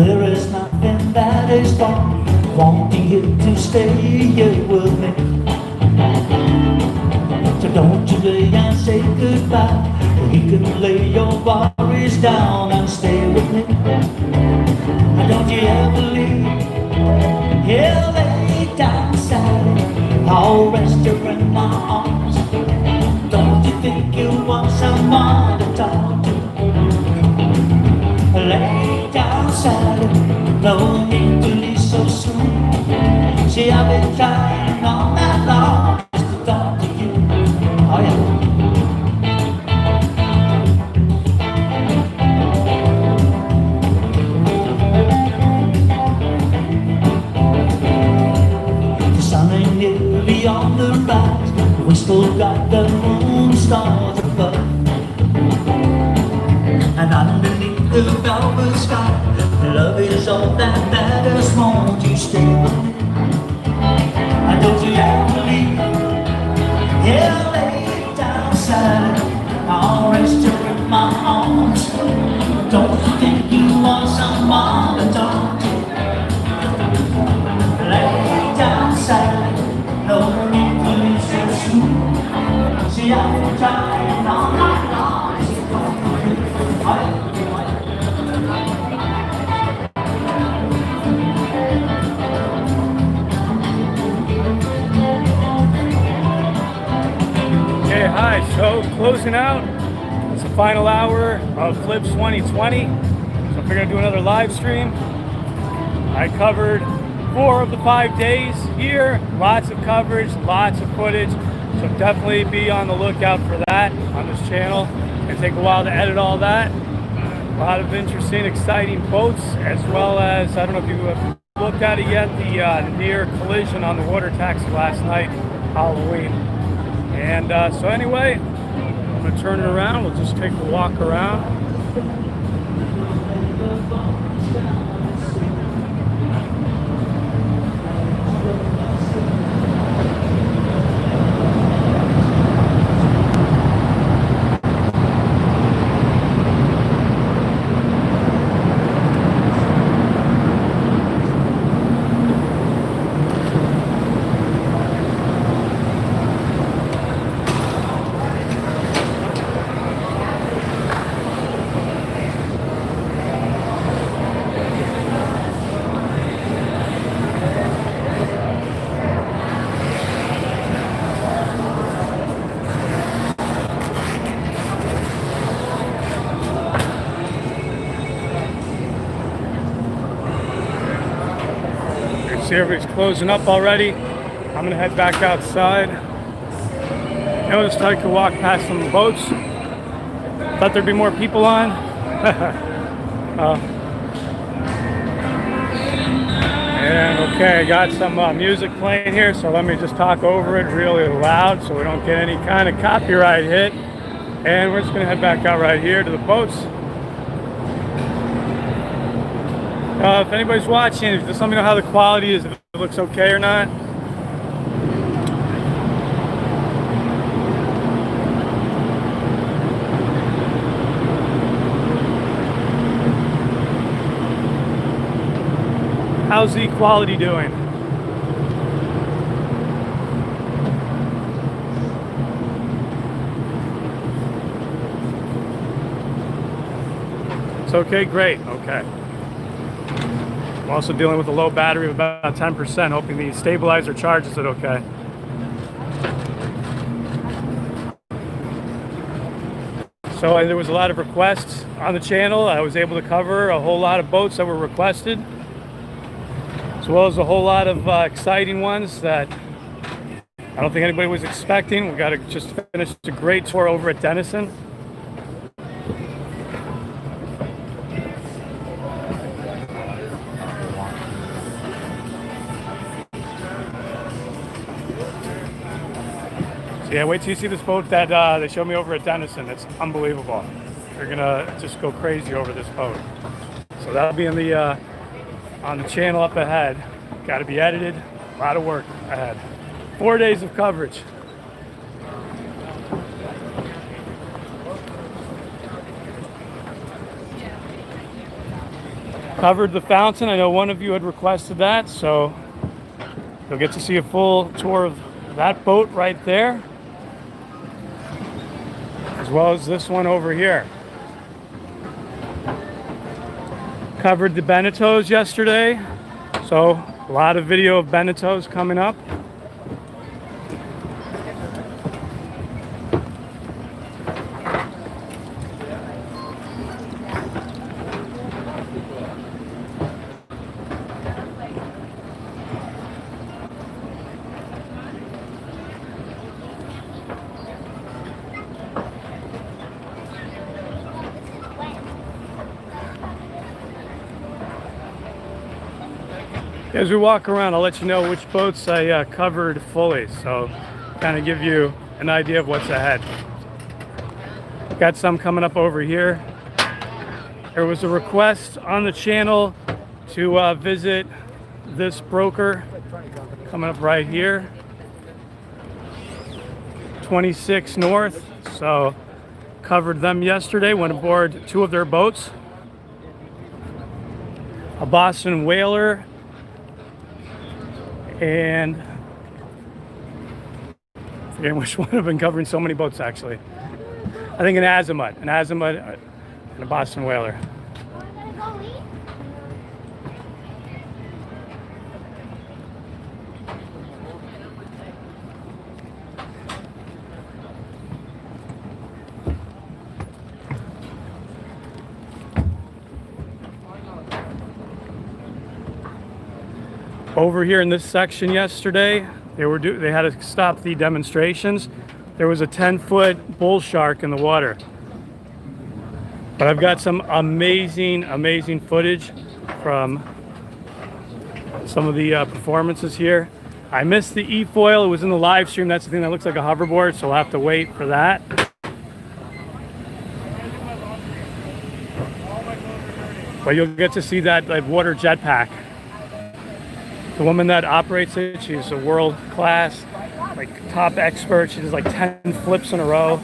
there is nothing that is wrong wanting you to stay here with me. So don't you lay and say goodbye. You can lay your worries down and stay with me. And don't you ever leave. Yeah, lay down beside. I'll rest you in my arms. Don't you think you want someone to talk to? Lay down beside. No need to leave so soon. See, I've been trying all night long just to talk to you. Oh yeah. The sun ain't nearly on the rise, we still got the moon stars above. And underneath the velvet sky, love is all that matters. Won't you stay with me? And don't you ever leave. Yeah, lay down beside. I'll rest you in my arms. Don't you think you want someone to talk to? Lay down beside. No need to leave so soon. See, I've been trying all night long to talk to you. Okay, hi, so closing out, it's the final hour of FLIBS 2020, so we're going to do another live stream. I covered 4 of the 5 days here, lots of coverage, lots of footage, so definitely be on the lookout for that on this channel. It'll take a while to edit all that. A lot of interesting, exciting boats, as well as, I don't know if you have looked at it yet, the near collision on the water taxi last night, Halloween. And so anyway, I'm going to turn it around. We'll just take a walk around. See, everybody's closing up already. I'm gonna head back outside. Noticed I could walk past some boats. Thought there'd be more people on. And okay, I got some music playing here, so let me just talk over it really loud so we don't get any kind of copyright hit. And we're just gonna head back out right here to the boats. If anybody's watching, just let me know how the quality is, if it looks okay or not. How's the quality doing? It's okay, great, okay. I'm also dealing with a low battery of about 10%, hoping the stabilizer charges it okay. So there was a lot of requests on the channel. I was able to cover a whole lot of boats that were requested, as well as a whole lot of exciting ones that I don't think anybody was expecting. We got to just finish a great tour over at Denison. Yeah, wait till you see this boat that they showed me over at Denison. It's unbelievable. You're gonna just go crazy over this boat. So that'll be in the on the channel up ahead. Got to be edited. A lot of work ahead. 4 days of coverage. Covered the fountain. I know one of you had requested that, so you'll get to see a full tour of that boat right there, as well as this one over here. Covered the Beneteaus yesterday, so a lot of video of Beneteaus coming up. As we walk around, I'll let you know which boats I covered fully, so kind of give you an idea of what's ahead. Got some coming up over here. There was a request on the channel to visit this broker coming up right here, 26 North. So covered them yesterday, went aboard 2 of their boats. A Boston Whaler and I forget which one. I've been covering so many boats actually. I think an Azimut and a Boston Whaler. Over here in this section yesterday, they had to stop the demonstrations. There was a 10-foot bull shark in the water. But I've got some amazing footage from some of the performances here. I missed the e-foil. It was in the live stream. That's the thing that looks like a hoverboard, so I'll have to wait for that. But you'll get to see that water jetpack. The woman that operates it, she's a world-class, top expert. She does 10 flips in a row.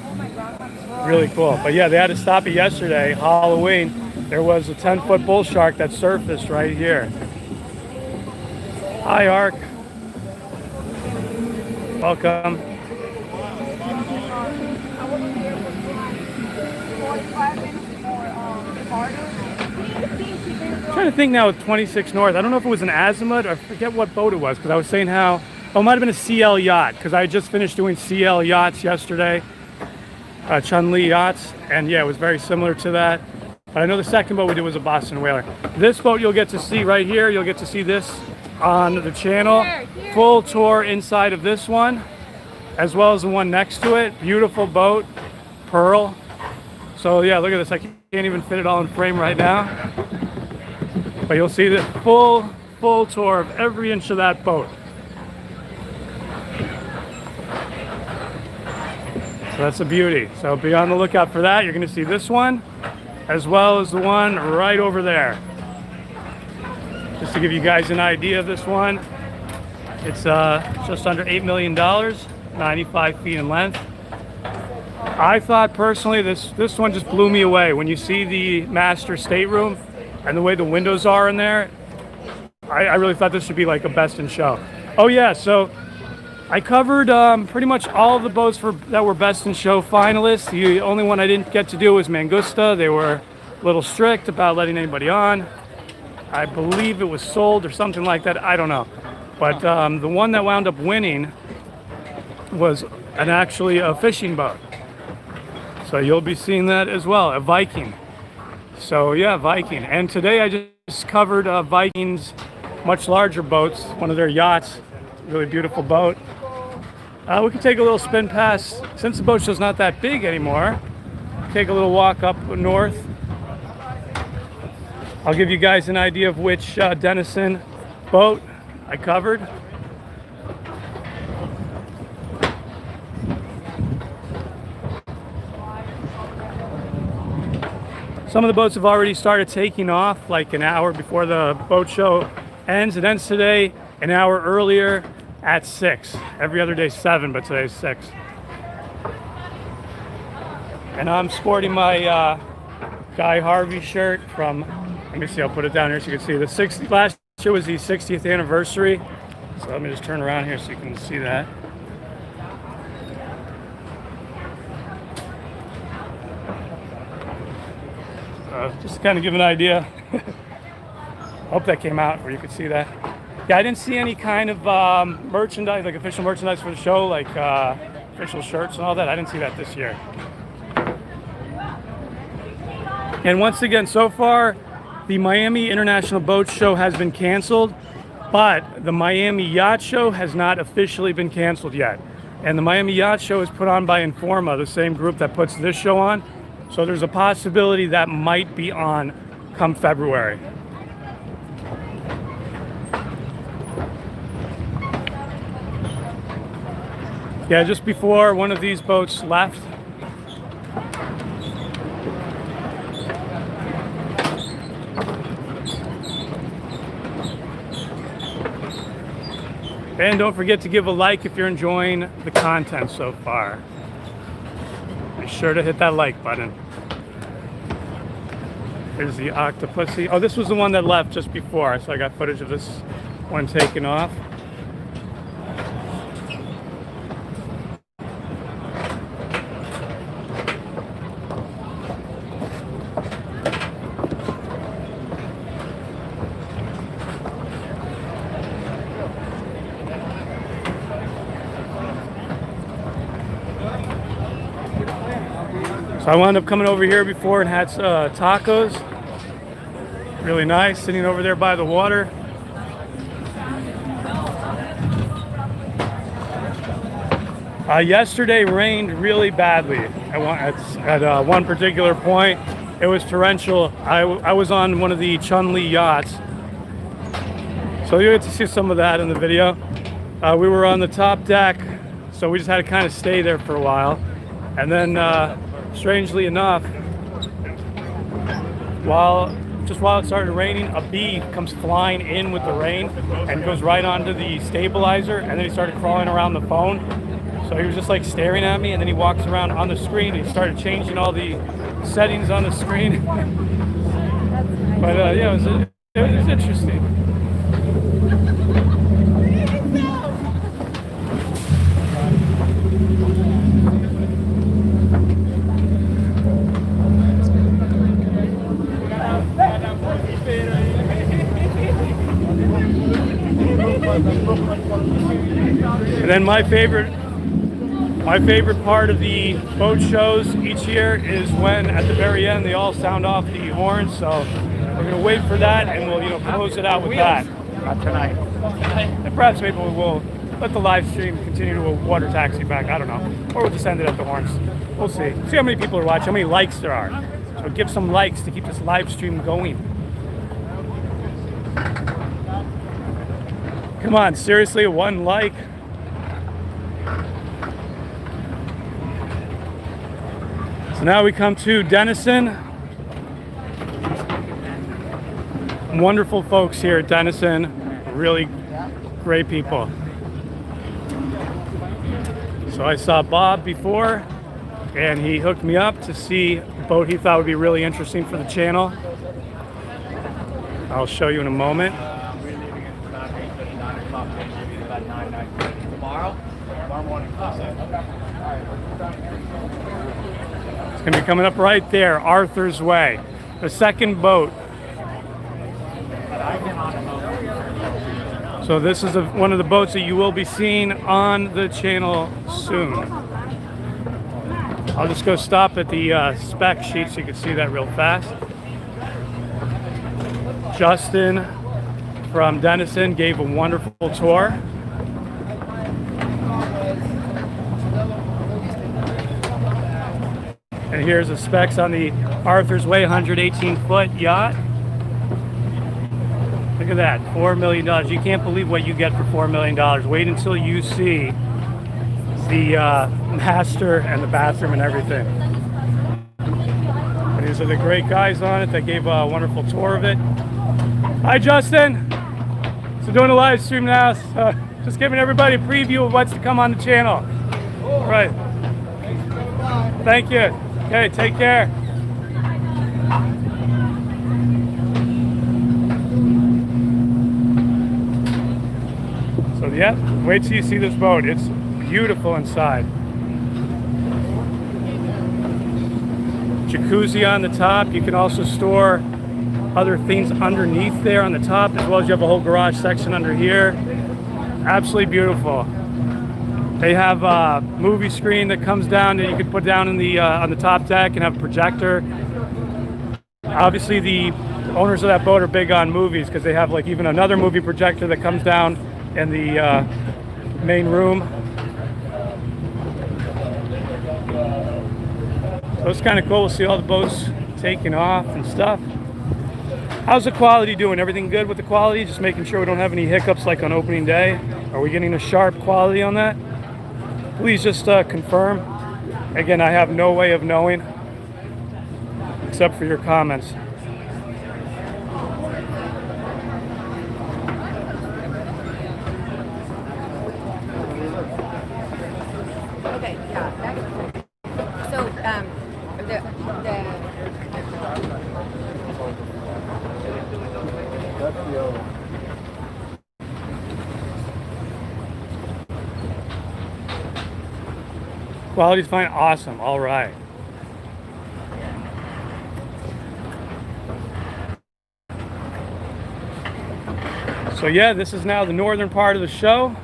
Really cool. But yeah, they had to stop it yesterday, Halloween. There was a 10-foot bull shark that surfaced right here. Hi, Ark. Welcome. I'm trying to think now with 26 North. I don't know if it was an Azimut. I forget what boat it was, because I was saying how, it might have been a CL yacht, because I just finished doing CL yachts yesterday, Chun-Li yachts, and yeah, it was very similar to that. But I know the second boat we did was a Boston Whaler. This boat you'll get to see right here. You'll get to see this on the channel. Full tour inside of this one, as well as the one next to it. Beautiful boat, pearl. So yeah, look at this. I can't even fit it all in frame right now. But you'll see the full tour of every inch of that boat. So that's a beauty. So be on the lookout for that. You're going to see this one, as well as the one right over there. Just to give you guys an idea of this one, it's just under $8 million, 95 feet in length. I thought personally this one just blew me away. When you see the master stateroom and the way the windows are in there, I really thought this should be a best in show. Oh yeah, so I covered pretty much all of the boats that were best in show finalists. The only one I didn't get to do was Mangusta. They were a little strict about letting anybody on. I believe it was sold or something like that. I don't know. But the one that wound up winning was actually a fishing boat. So you'll be seeing that as well, a Viking. So yeah, Viking. And today I just covered Viking's much larger boats, one of their yachts. Really beautiful boat. We can take a little spin past, since the boat's just not that big anymore, take a little walk up north. I'll give you guys an idea of which Denison boat I covered. Some of the boats have already started taking off an hour before the boat show ends. It ends today an hour earlier at 6. Every other day 7, but today's 6. And I'm sporting my Guy Harvey shirt from Let me see, I'll put it down here so you can see. The 60, last year was the 60th anniversary. So let me just turn around here so you can see that. Just to kind of give an idea. Hope that came out where you could see that. Yeah, I didn't see any kind of merchandise, like official merchandise for the show, like official shirts and all that. I didn't see that this year. And once again, so far, the Miami International Boat Show has been canceled, but the Miami Yacht Show has not officially been canceled yet. And the Miami Yacht Show is put on by Informa, the same group that puts this show on. So there's a possibility that might be on come February. Yeah, just before one of these boats left. And don't forget to give a like if you're enjoying the content so far. Be sure to hit that like button. Here's the Octopussy. Oh, this was the one that left just before, so I got footage of this one taken off. So I wound up coming over here before and had tacos. Really nice, sitting over there by the water. Yesterday rained really badly. At one particular point, it was torrential. I was on one of the Chun-Li yachts. So you get to see some of that in the video. We were on the top deck, so we just had to kind of stay there for a while. And then strangely enough, while it started raining, a bee comes flying in with the rain and goes right onto the stabilizer, and then he started crawling around the phone. So he was just like staring at me, and then he walks around on the screen and he started changing all the settings on the screen. But yeah, it was interesting. And then my favorite part of the boat shows each year is when at the very end they all sound off the horns. So we're gonna wait for that, and we'll close it out with that. Not tonight. And perhaps maybe we'll let the live stream continue to a water taxi back. I don't know, or we'll just end it at the horns. We'll see. See how many people are watching, how many likes there are. So give some likes to keep this live stream going. Come on, seriously, one like. So now we come to Denison. Wonderful folks here at Denison, really great people. So I saw Bob before, and he hooked me up to see a boat he thought would be really interesting for the channel. I'll show you in a moment. It's going to be coming up right there, Arthur's Way, the second boat. So this is one of the boats that you will be seeing on the channel soon. I'll just go stop at the spec sheet so you can see that real fast. Justin from Denison gave a wonderful tour. And here's the specs on the Arthur's Way 118-foot yacht. Look at that, $4 million. You can't believe what you get for $4 million. Wait until you see the master and the bathroom and everything. And these are the great guys on it that gave a wonderful tour of it. Hi, Justin. So doing a live stream now. So just giving everybody a preview of what's to come on the channel. All right. Thank you. Okay, take care. Wait till you see this boat. It's beautiful inside. Jacuzzi on the top. You can also store other things underneath there on the top, as well as you have a whole garage section under here. Absolutely beautiful. They have a movie screen that comes down that you can put down in the on the top deck and have a projector. Obviously, the owners of that boat are big on movies because they have like even another movie projector that comes down in the main room. So it's kind of cool to see all the boats taking off and stuff. How's the quality doing? Everything good with the quality? Just making sure we don't have any hiccups like on opening day. Are we getting a sharp quality on that? Please just confirm. Again, I have no way of knowing except for your comments. Okay, yeah. So, Quality's fine. Awesome. All right. So yeah, this is now the northern part of the show.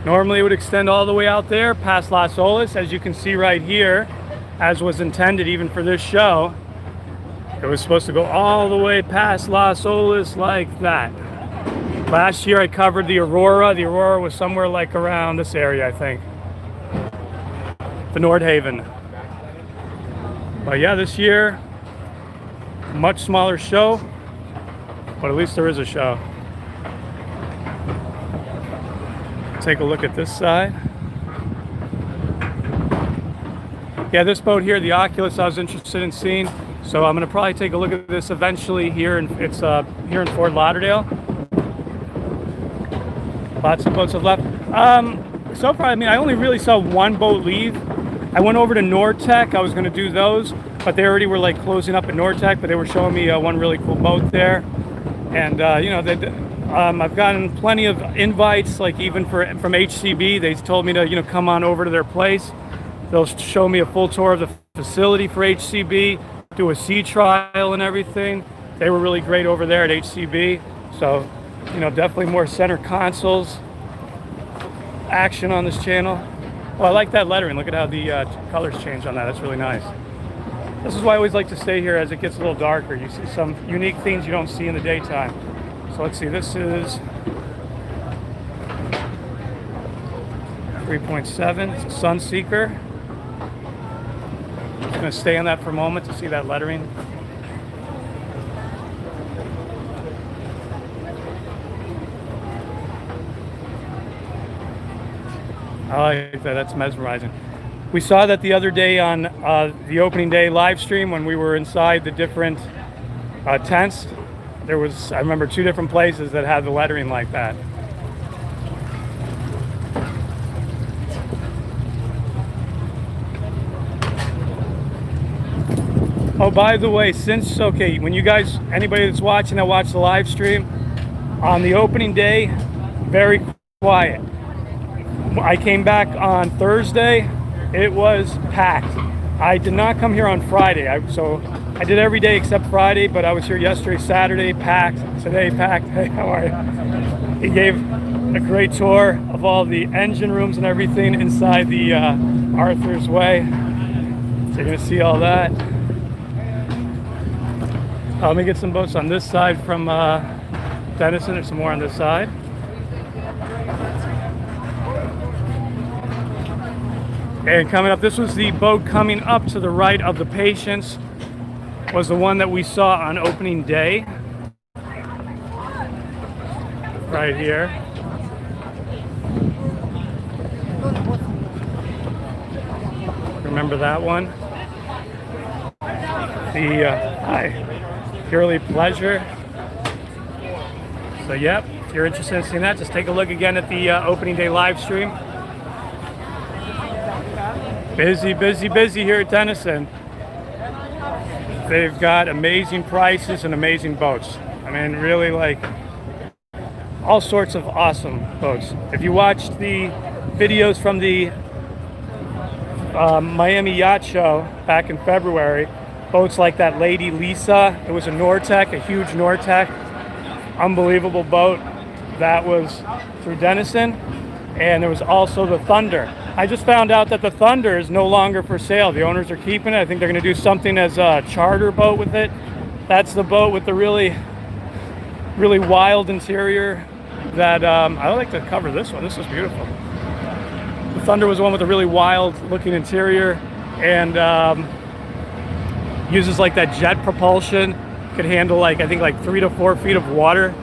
Normally it would extend all the way out there past Las Olas, as you can see right here, as was intended even for this show. It was supposed to go all the way past Las Olas like that. Last year I covered the Aurora. The Aurora was somewhere like around this area, I think. The Nordhaven. But yeah, this year, much smaller show, but at least there is a show. Take a look at this side. Yeah, this boat here, the Oculus, I was interested in seeing, so I'm going to probably take a look at this eventually here. It's here in Fort Lauderdale. Lots of boats have left. So far, I mean, I only really saw one boat leave. I went over to Nortec. I was going to do those, but they already were like closing up at Nortec, but they were showing me one really cool boat there. And you know, I've gotten plenty of invites, like even from HCB. They told me to, you know, come on over to their place. They'll show me a full tour of the facility for HCB, do a sea trial and everything. They were really great over there at HCB. So, you know, definitely more center consoles action on this channel. Oh, I like that lettering. Look at how the colors change on that. That's really nice. This is why I always like to stay here as it gets a little darker. You see some unique things you don't see in the daytime. So let's see, this is 3.7. It's a Sunseeker. I'm going to stay on that for a moment to see that lettering. I like that. That's mesmerizing. We saw that the other day on the opening day live stream when we were inside the different tents. There was, I remember, 2 different places that had the lettering like that. Oh, by the way, since, okay, when you guys, anybody that's watching that watched the live stream, on the opening day, very quiet. I came back on Thursday, it was packed. I did not come here on Friday, so I did every day except Friday, but I was here yesterday, Saturday, packed, today packed. Hey, how are you? He gave a great tour of all the engine rooms and everything inside the Arthur's Way. So you're gonna see all that. Let me get some boats on this side from Denison. There's some more on this side. And coming up, this was the boat coming up to the right of the Patience, was the one that we saw on opening day. Right here. Remember that one? The Purely Pleasure. So yep, if you're interested in seeing that, just take a look again at the opening day live stream. Busy, busy, busy here at Denison. They've got amazing prices and amazing boats. I mean, really, like, all sorts of awesome boats. If you watched the videos from the Miami Yacht Show back in February, boats like that Lady Lisa, it was a Nortec, a huge Nortec, unbelievable boat. That was through Denison. And there was also the Thunder. I just found out that the Thunder is no longer for sale. The owners are keeping it. I think they're going to do something as a charter boat with it. That's the boat with the really wild interior that I like to cover this one. This is beautiful. The Thunder was the one with a really wild looking interior and uses like that jet propulsion. Could handle like, I think like 3 to 4 feet of water,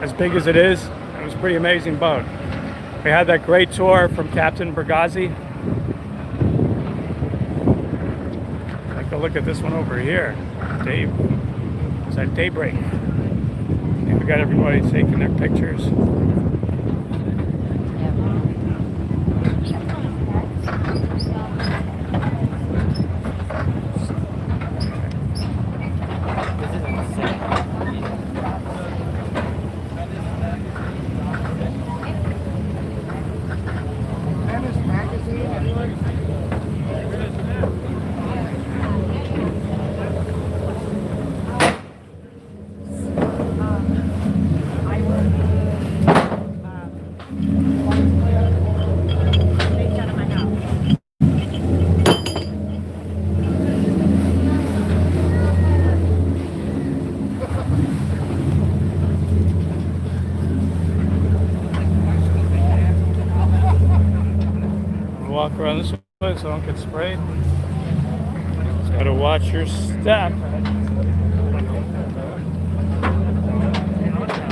as big as it is. It was a pretty amazing boat. We had that great tour from Captain Bergazzi. Take a look at this one over here. Dave. It's at daybreak. And we got everybody taking their pictures. Walk around this way so I don't get sprayed. Just gotta watch your step.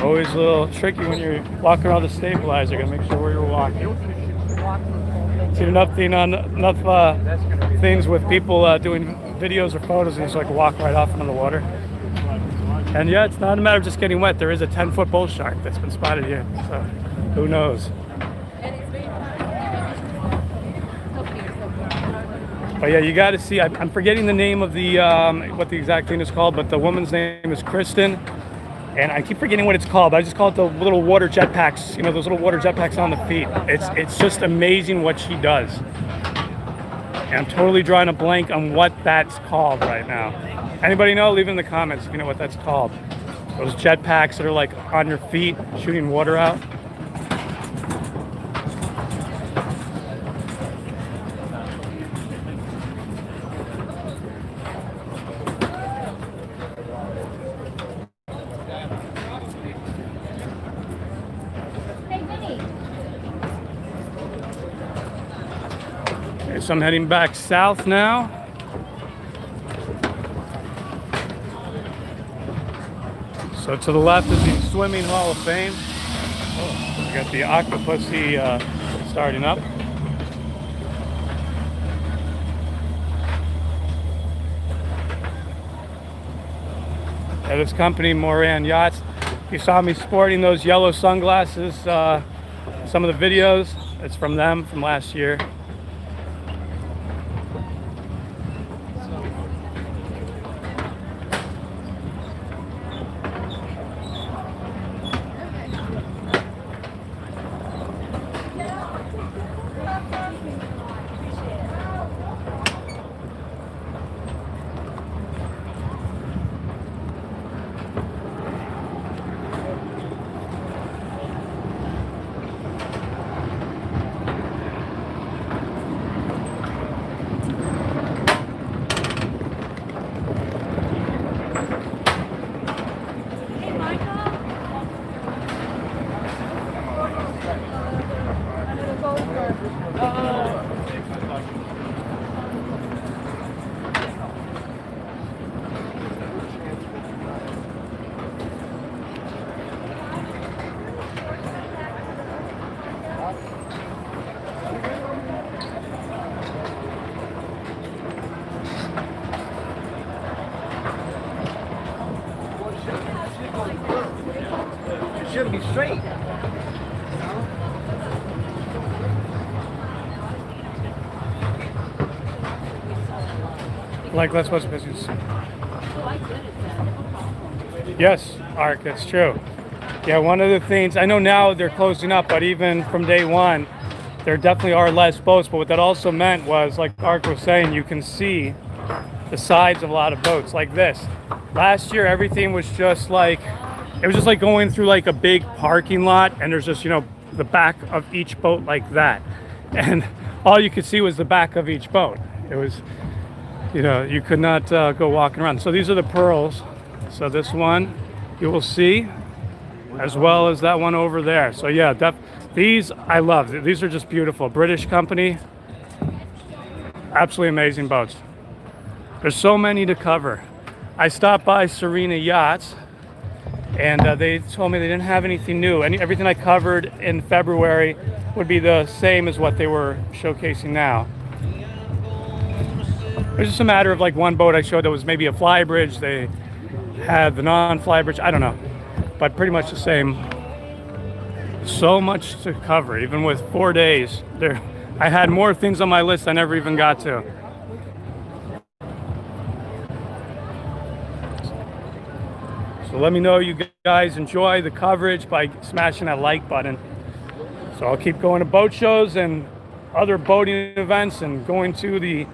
Always a little tricky when you're walking around the stabilizer. Gotta make sure where you're walking. Seen enough things with people doing videos or photos and just like walk right off into the water. And yeah, it's not a matter of just getting wet. There is a 10-foot bull shark that's been spotted here. So who knows? But yeah, you got to see. I'm forgetting the name of the what the exact thing is called, but the woman's name is Kristen, and I keep forgetting what it's called. But I just call it the little water jetpacks. You know, those little water jetpacks on the feet. It's just amazing what she does. And I'm totally drawing a blank on what that's called right now. Anybody know? Leave it in the comments if you know what that's called. Those jetpacks that are like on your feet, shooting water out. So I'm heading back south now. So to the left is the Swimming Hall of Fame. Oh, we got the Octopussy starting up. Yeah, this company, Moran Yachts. You saw me sporting those yellow sunglasses, some of the videos. It's from them from last year. Should be straight. Like that's what's business. Yes, Ark, that's true. Yeah, one of the things, I know now they're closing up, but even from day one, there definitely are less boats. But what that also meant was, like Ark was saying, you can see the sides of a lot of boats like this. Last year, everything was just like, it was just like going through like a big parking lot, and there's just, you know, the back of each boat like that. And all you could see was the back of each boat. It was, you know, you could not go walking around. So these are the pearls. So this one you will see, as well as that one over there. So yeah, these I love. These are just beautiful. British company, absolutely amazing boats. There's so many to cover. I stopped by Serena Yachts, and they told me they didn't have anything new. Everything I covered in February would be the same as what they were showcasing now. It's just a matter of like one boat I showed that was maybe a fly bridge. They had the non-fly bridge. I don't know, but pretty much the same. So much to cover, even with 4 days. I had more things on my list I never even got to. So let me know you guys enjoy the coverage by smashing that like button. So I'll keep going to boat shows and other boating events and going to the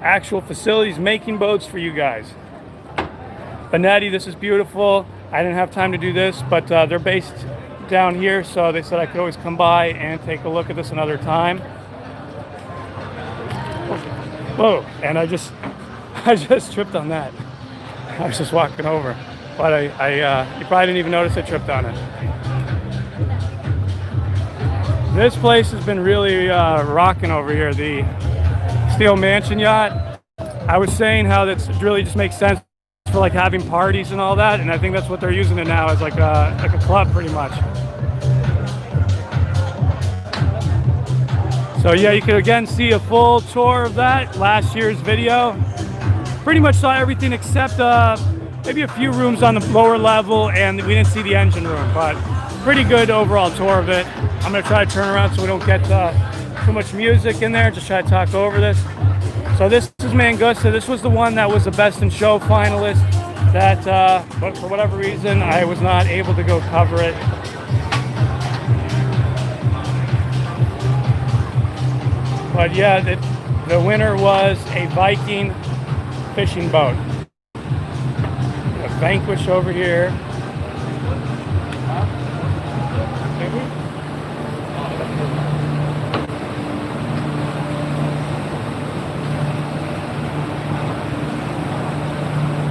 actual facilities making boats for you guys. Benetti, this is beautiful. I didn't have time to do this, but they're based down here, so they said I could always come by and take a look at this another time. Whoa, and I just tripped on that. I was just walking over, but you probably didn't even notice I tripped on it. This place has been really rocking over here, the Steel Mansion Yacht. I was saying how that really just makes sense for like having parties and all that, and I think that's what they're using it now, as like a club pretty much. So yeah, you could again see a full tour of that last year's video. Pretty much saw everything except maybe a few rooms on the lower level, and we didn't see the engine room, but pretty good overall tour of it. I'm gonna try to turn around so we don't get too much music in there, just try to talk over this. So this is Mangusta. This was the one that was the Best in Show finalist that, but for whatever reason, I was not able to go cover it. But yeah, the winner was a Viking fishing boat. A Vanquish over here.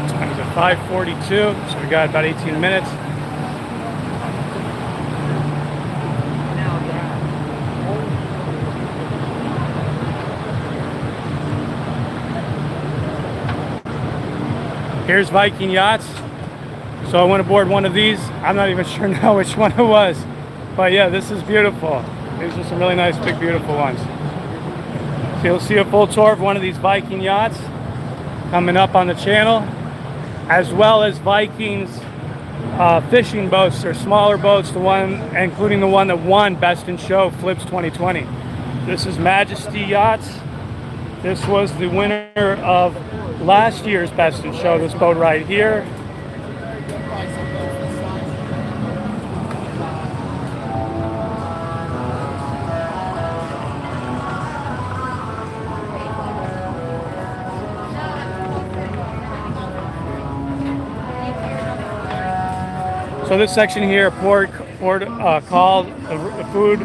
Time's at 5:42, so we got about 18 minutes. Here's Viking Yachts. So I went aboard one of these. I'm not even sure now which one it was. But yeah, this is beautiful. These are some really nice, big, beautiful ones. So you'll see a full tour of one of these Viking Yachts coming up on the channel, as well as Viking's fishing boats. They're smaller boats, including the one that won Best in Show, FLIBS 2020. This is Majesty Yachts. This was the winner of last year's Best in Show, this boat right here. So this section here, port call, the food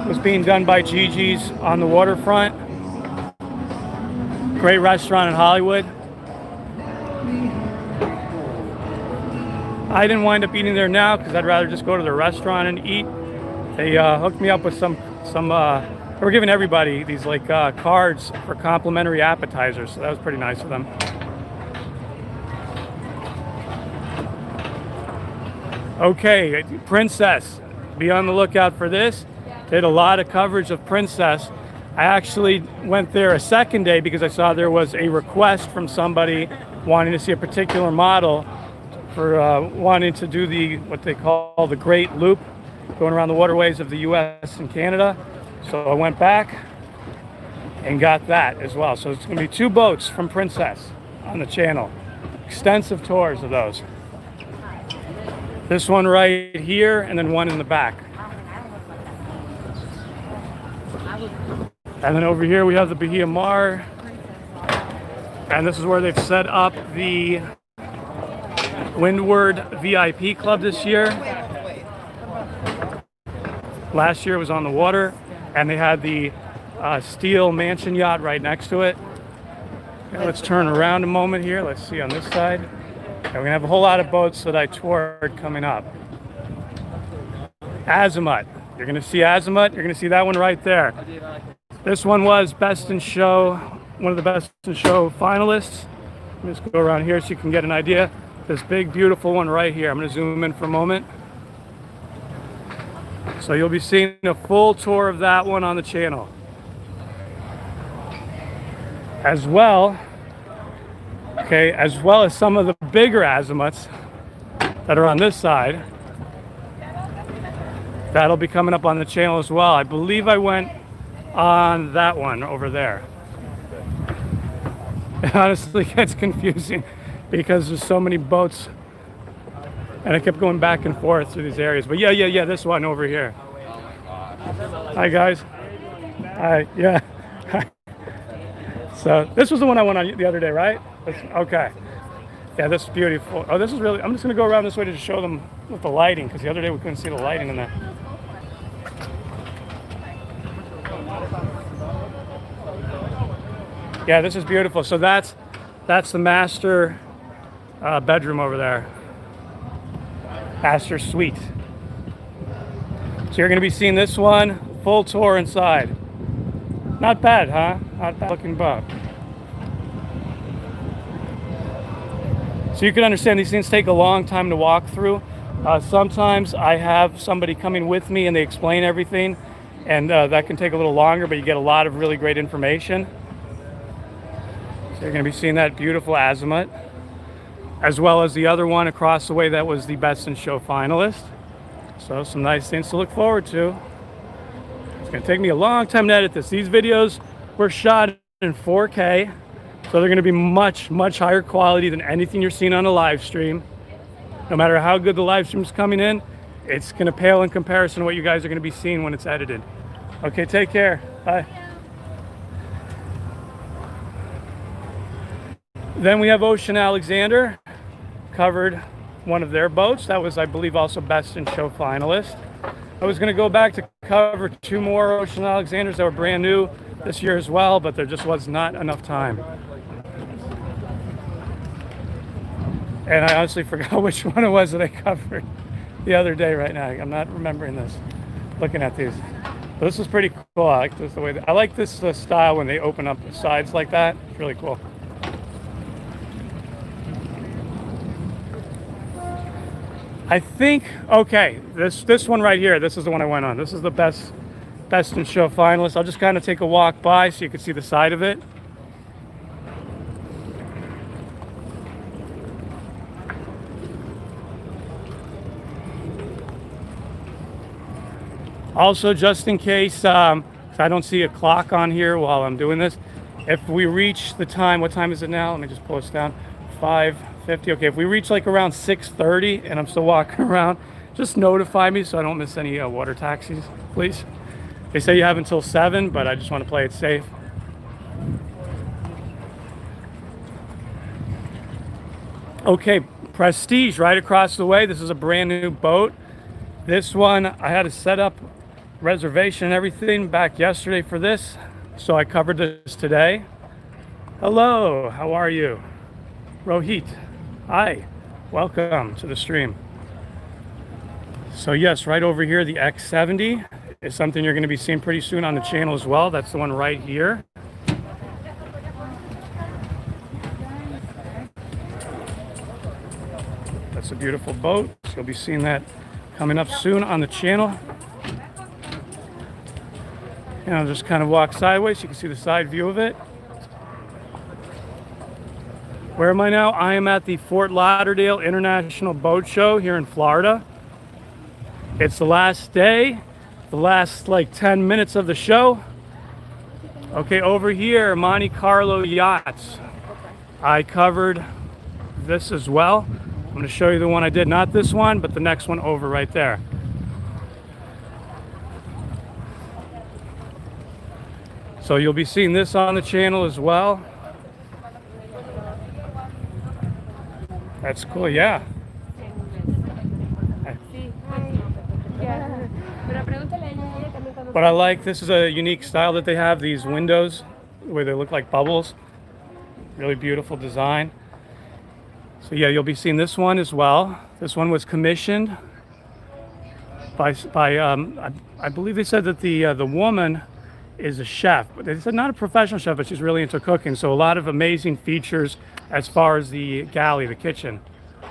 was being done by Gigi's on the waterfront. Great restaurant in Hollywood. I didn't wind up eating there now because I'd rather just go to the restaurant and eat. They hooked me up with some they were giving everybody these like cards for complimentary appetizers, so that was pretty nice of them. Okay, Princess, be on the lookout for this. They had a lot of coverage of Princess. I actually went there a second day because I saw there was a request from somebody wanting to see a particular model for wanting to do what they call the Great Loop, going around the waterways of the US and Canada. So I went back and got that as well. So it's going to be 2 boats from Princess on the channel. Extensive tours of those. This one right here, and then one in the back. And then over here we have the Bahia Mar. And this is where they've set up the Windward VIP Club this year. Last year it was on the water, and they had the steel mansion yacht right next to it. Now let's turn around a moment here. Let's see on this side. And we're gonna have a whole lot of boats that I toured coming up. Azimut. You're gonna see Azimut. You're gonna see that one right there. This one was Best in Show, one of the Best in Show finalists. Let me just go around here so you can get an idea. This big, beautiful one right here. I'm gonna zoom in for a moment. So you'll be seeing a full tour of that one on the channel. As well as some of the bigger azimuts that are on this side. That'll be coming up on the channel as well. I believe I went on that one over there. It honestly gets confusing because there's so many boats and I kept going back and forth through these areas. But yeah, this one over here. Hi guys. Hi, yeah. So this was the one I went on the other day, right? Okay. Yeah, this is beautiful. Oh, this is really, I'm just gonna go around this way to show them with the lighting, because the other day we couldn't see the lighting in there. Yeah, this is beautiful. So that's the master bedroom over there. Master suite. So you're gonna be seeing this one, full tour inside. Not bad, huh? Not bad looking boat. So you can understand these things take a long time to walk through. Sometimes I have somebody coming with me and they explain everything, and that can take a little longer, but you get a lot of really great information. So you're gonna be seeing that beautiful azimut, as well as the other one across the way that was the Best in Show finalist. So some nice things to look forward to. It's gonna take me a long time to edit this. These videos were shot in 4K, so they're gonna be much, much higher quality than anything you're seeing on a live stream. No matter how good the live stream's coming in, it's gonna pale in comparison to what you guys are gonna be seeing when it's edited. Okay, take care, bye. Then we have Ocean Alexander, covered one of their boats. That was, I believe, also Best in Show finalist. I was gonna go back to cover 2 more Ocean Alexanders that were brand new this year as well, but there just was not enough time. And I honestly forgot which one it was that I covered the other day right now. I'm not remembering this, looking at these. But this is pretty cool. I like this, the way I like this style when they open up the sides like that. It's really cool. I think, okay, this one right here, this is the one I went on. This is the Best in Show finalist. I'll just kind of take a walk by so you can see the side of it. Also, just in case, I don't see a clock on here while I'm doing this. If we reach the time, what time is it now? Let me just pull this down. 5:50. Okay, if we reach like around 6:30 and I'm still walking around, just notify me so I don't miss any water taxis, please. They say you have until 7, but I just want to play it safe. Okay, Prestige right across the way. This is a brand new boat. This one, I had to set up reservation and everything back yesterday for this, so I covered this today. Hello, how are you? Rohit, hi, welcome to the stream. So yes, right over here, the X70 is something you're going to be seeing pretty soon on the channel as well. That's the one right here. That's a beautiful boat. So you'll be seeing that coming up soon on the channel. And I'll just kind of walk sideways so you can see the side view of it. Where am I now? I am at the Fort Lauderdale International Boat Show here in Florida. It's the last day, the last like 10 minutes of the show. Okay, over here, Monte Carlo Yachts. I covered this as well. I'm going to show you the one I did, not this one, but the next one over right there. So you'll be seeing this on the channel as well. That's cool, yeah. But I like, this is a unique style that they have, these windows where they look like bubbles. Really beautiful design. So yeah, you'll be seeing this one as well. This one was commissioned by I believe they said that the woman is a chef, but they said not a professional chef, but she's really into cooking. So a lot of amazing features as far as the galley, the kitchen.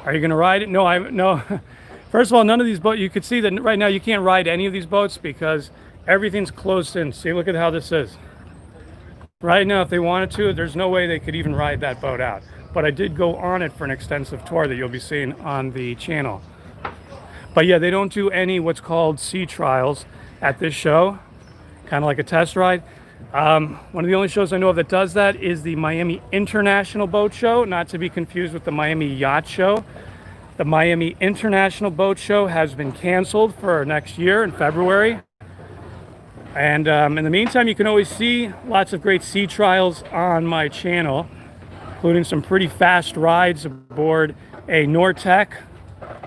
Are you gonna ride it? No. First of all, none of these boats, you could see that right now you can't ride any of these boats because everything's closed in. See, look at how this is. Right now, if they wanted to, there's no way they could even ride that boat out. But I did go on it for an extensive tour that you'll be seeing on the channel. But yeah, they don't do any what's called sea trials at this show, kind of like a test ride. One of the only shows I know of that does that is the Miami International Boat Show, not to be confused with the Miami Yacht Show. The Miami International Boat Show has been canceled for next year in February. And in the meantime, you can always see lots of great sea trials on my channel, including some pretty fast rides aboard a Nortec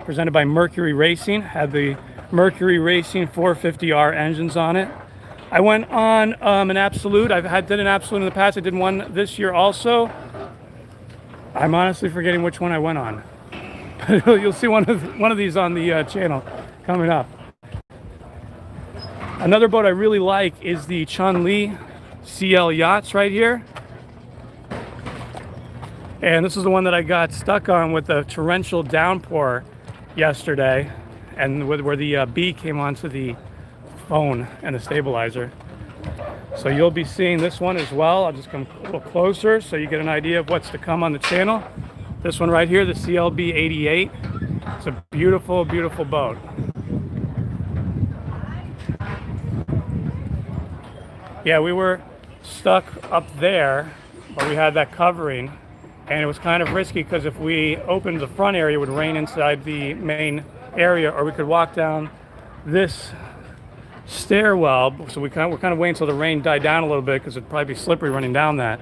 presented by Mercury Racing. Had the Mercury Racing 450R engines on it. I went on an Absolute. Did an Absolute in the past. I did one this year also. I'm honestly forgetting which one I went on. You'll see one of these on the channel coming up. Another boat I really like is the Chun-Li CL Yachts right here. And this is the one that I got stuck on with a torrential downpour yesterday, and where the B came onto the phone and the stabilizer. So you'll be seeing this one as well. I'll just come a little closer so you get an idea of what's to come on the channel. This one right here, the CLB 88. It's a beautiful, beautiful boat. Yeah, we were stuck up there, but we had that covering, and it was kind of risky because if we opened the front area, it would rain inside the main area, or we could walk down this stairwell. So we're kind of waiting until the rain died down a little bit because it'd probably be slippery running down that.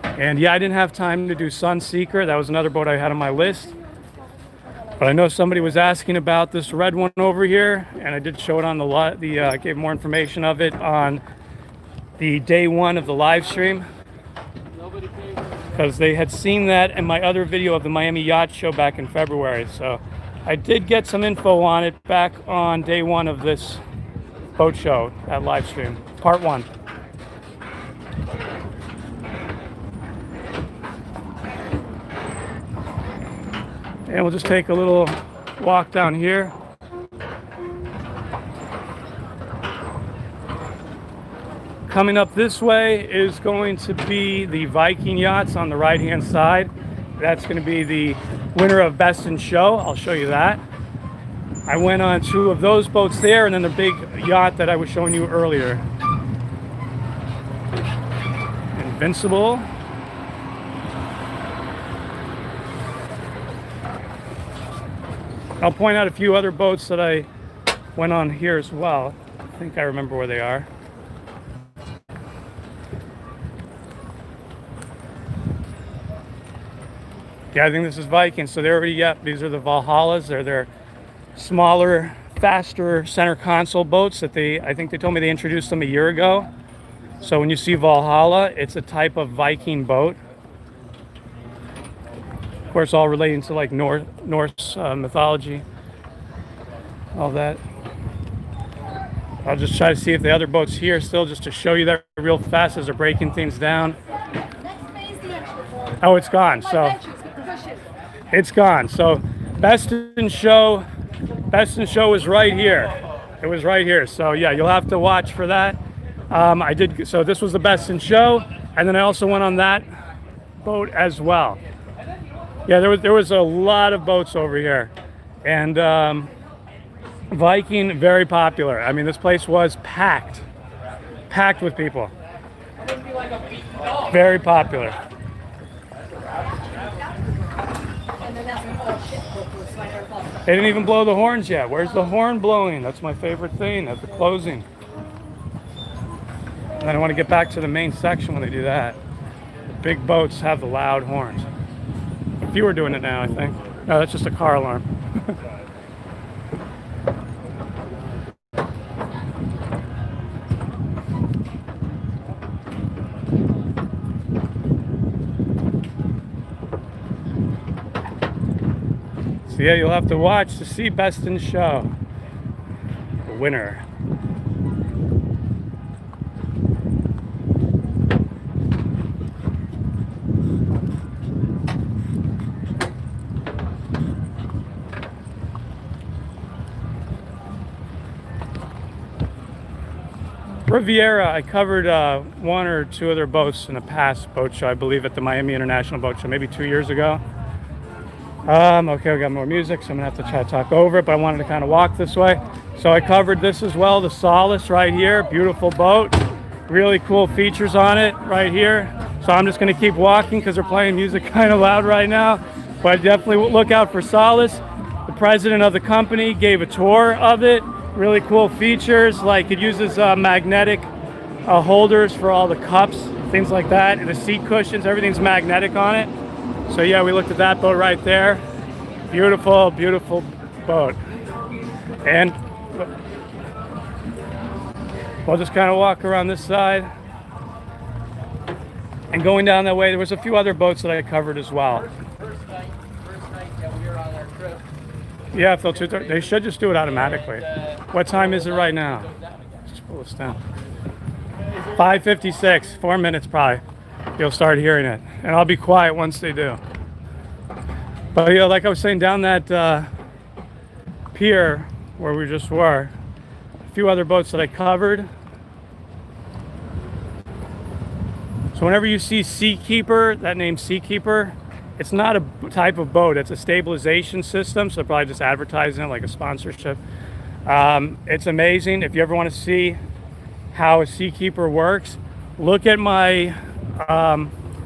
And yeah, I didn't have time to do Sunseeker. That was another boat I had on my list. But I know somebody was asking about this red one over here, and I did show it on I gave more information of it on the day one of the live stream, because they had seen that in my other video of the Miami Yacht Show back in February. So I did get some info on it back on day one of this boat show, that live stream, part one. And we'll just take a little walk down here. Coming up this way is going to be the Viking Yachts on the right-hand side. That's going to be the winner of Best in Show. I'll show you that. I went on two of those boats there, and then the big yacht that I was showing you earlier. Invincible. I'll point out a few other boats that I went on here as well. I think I remember where they are. Yeah, I think this is Viking. So they're already, these are the Valhallas. They're their smaller, faster center console boats that I think they told me they introduced them a year ago. So when you see Valhalla, it's a type of Viking boat. Of course, all relating to like Norse mythology, all that. I'll just try to see if the other boat's here still, just to show you that real fast as they're breaking things down. Oh, it's gone. So it's gone. So Best in Show is right here. It was right here. So yeah, you'll have to watch for that. I did. So this was the Best in Show, and then I also went on that boat as well. Yeah, there was a lot of boats over here, and Viking, very popular. I mean, this place was packed with people. Very popular. They didn't even blow the horns yet. Where's the horn blowing? That's my favorite thing at the closing. And then I want to get back to the main section when they do that. The big boats have the loud horns. A few are doing it now, I think. No, that's just a car alarm. So yeah, you'll have to watch to see Best in Show. The winner. Riviera, I covered one or two other boats in a past boat show, I believe at the Miami International Boat Show, maybe 2 years ago. Okay, we got more music, so I'm gonna have to try to talk over it, but I wanted to kind of walk this way. So I covered this as well, the Solace right here, beautiful boat, really cool features on it right here. So I'm just gonna keep walking because they're playing music kind of loud right now, but definitely look out for Solace. The president of the company gave a tour of it. Really cool features, like it uses magnetic holders for all the cups, things like that, and the seat cushions, everything's magnetic on it. So yeah, we looked at that boat right there. Beautiful, beautiful boat. And we'll just kind of walk around this side. And going down that way, there was a few other boats that I covered as well. First night that we were on our trip. Yeah, if they'll they should just do it automatically. What time is it right now? Just pull this down. 5:56, 4 minutes probably. You'll start hearing it. And I'll be quiet once they do. But yeah, like I was saying, down that pier where we just were, a few other boats that I covered. So whenever you see Seakeeper, that name Seakeeper, it's not a type of boat, it's a stabilization system, so they're probably just advertising it like a sponsorship. It's amazing. If you ever want to see how a Seakeeper works, look at my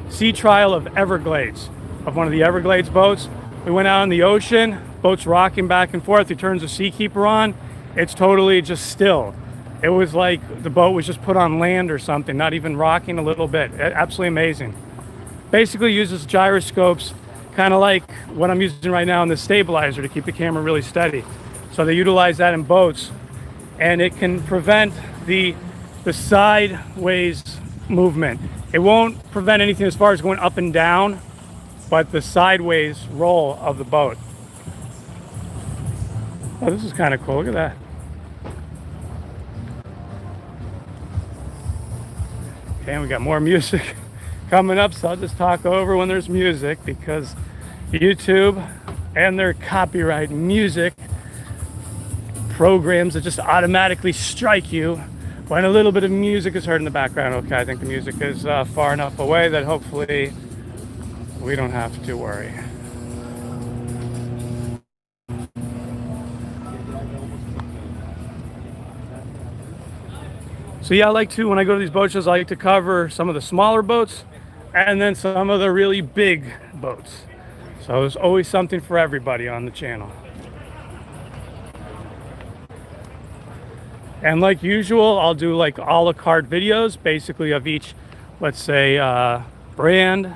sea trial of Everglades, of one of the Everglades boats. We went out in the ocean, boat's rocking back and forth, he turns the Seakeeper on, it's totally just still. It was like the boat was just put on land or something, not even rocking a little bit. Absolutely amazing. Basically uses gyroscopes, kind of like what I'm using right now in the stabilizer to keep the camera really steady. So they utilize that in boats, and it can prevent the sideways movement. It won't prevent anything as far as going up and down, but the sideways roll of the boat. Oh, this is kind of cool. Look at that. Okay, and we got more music coming up, so I'll just talk over when there's music, because YouTube and their copyright music programs that just automatically strike you when a little bit of music is heard in the background. Okay, I think the music is far enough away that hopefully we don't have to worry. So yeah, I like to, when I go to these boat shows, I like to cover some of the smaller boats and then some of the really big boats. So there's always something for everybody on the channel. And like usual, I'll do like a la carte videos, basically of each, let's say, brand.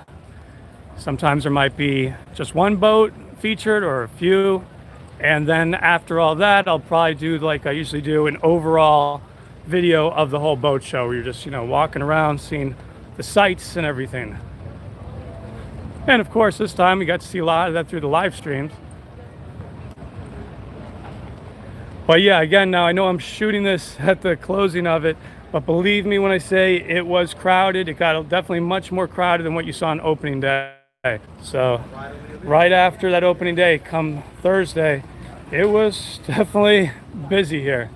Sometimes there might be just one boat featured or a few. And then after all that, I'll probably do, like I usually do, an overall video of the whole boat show where you're just, walking around, seeing the sights and everything. And of course, this time we got to see a lot of that through the live streams. But yeah, again, now I know I'm shooting this at the closing of it, but believe me when I say it was crowded. It got definitely much more crowded than what you saw on opening day. So right after that opening day, come Thursday, it was definitely busy here.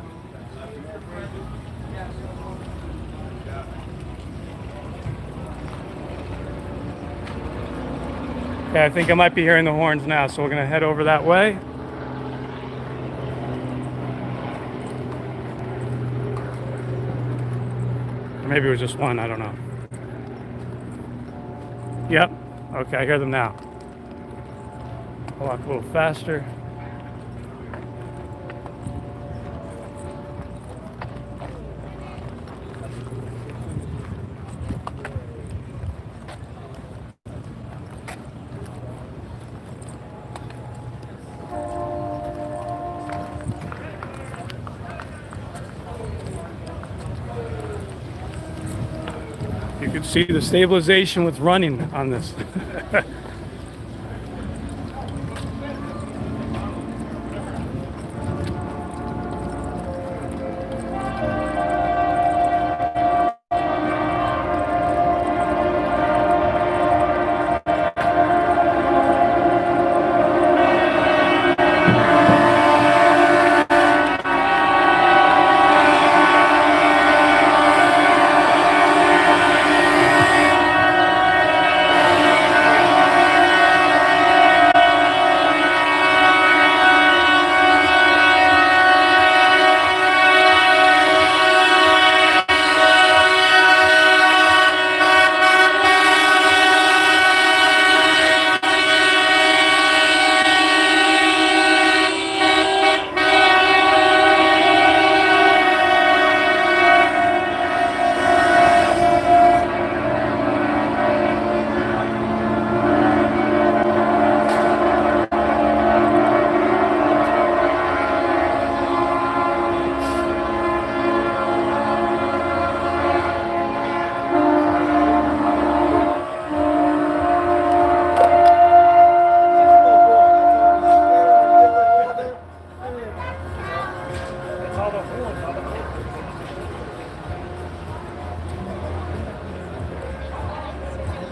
Okay, I think I might be hearing the horns now, so we're gonna head over that way. Maybe it was just one, I don't know. Yep, okay, I hear them now. I'll walk a little faster. can see the stabilization with running on this.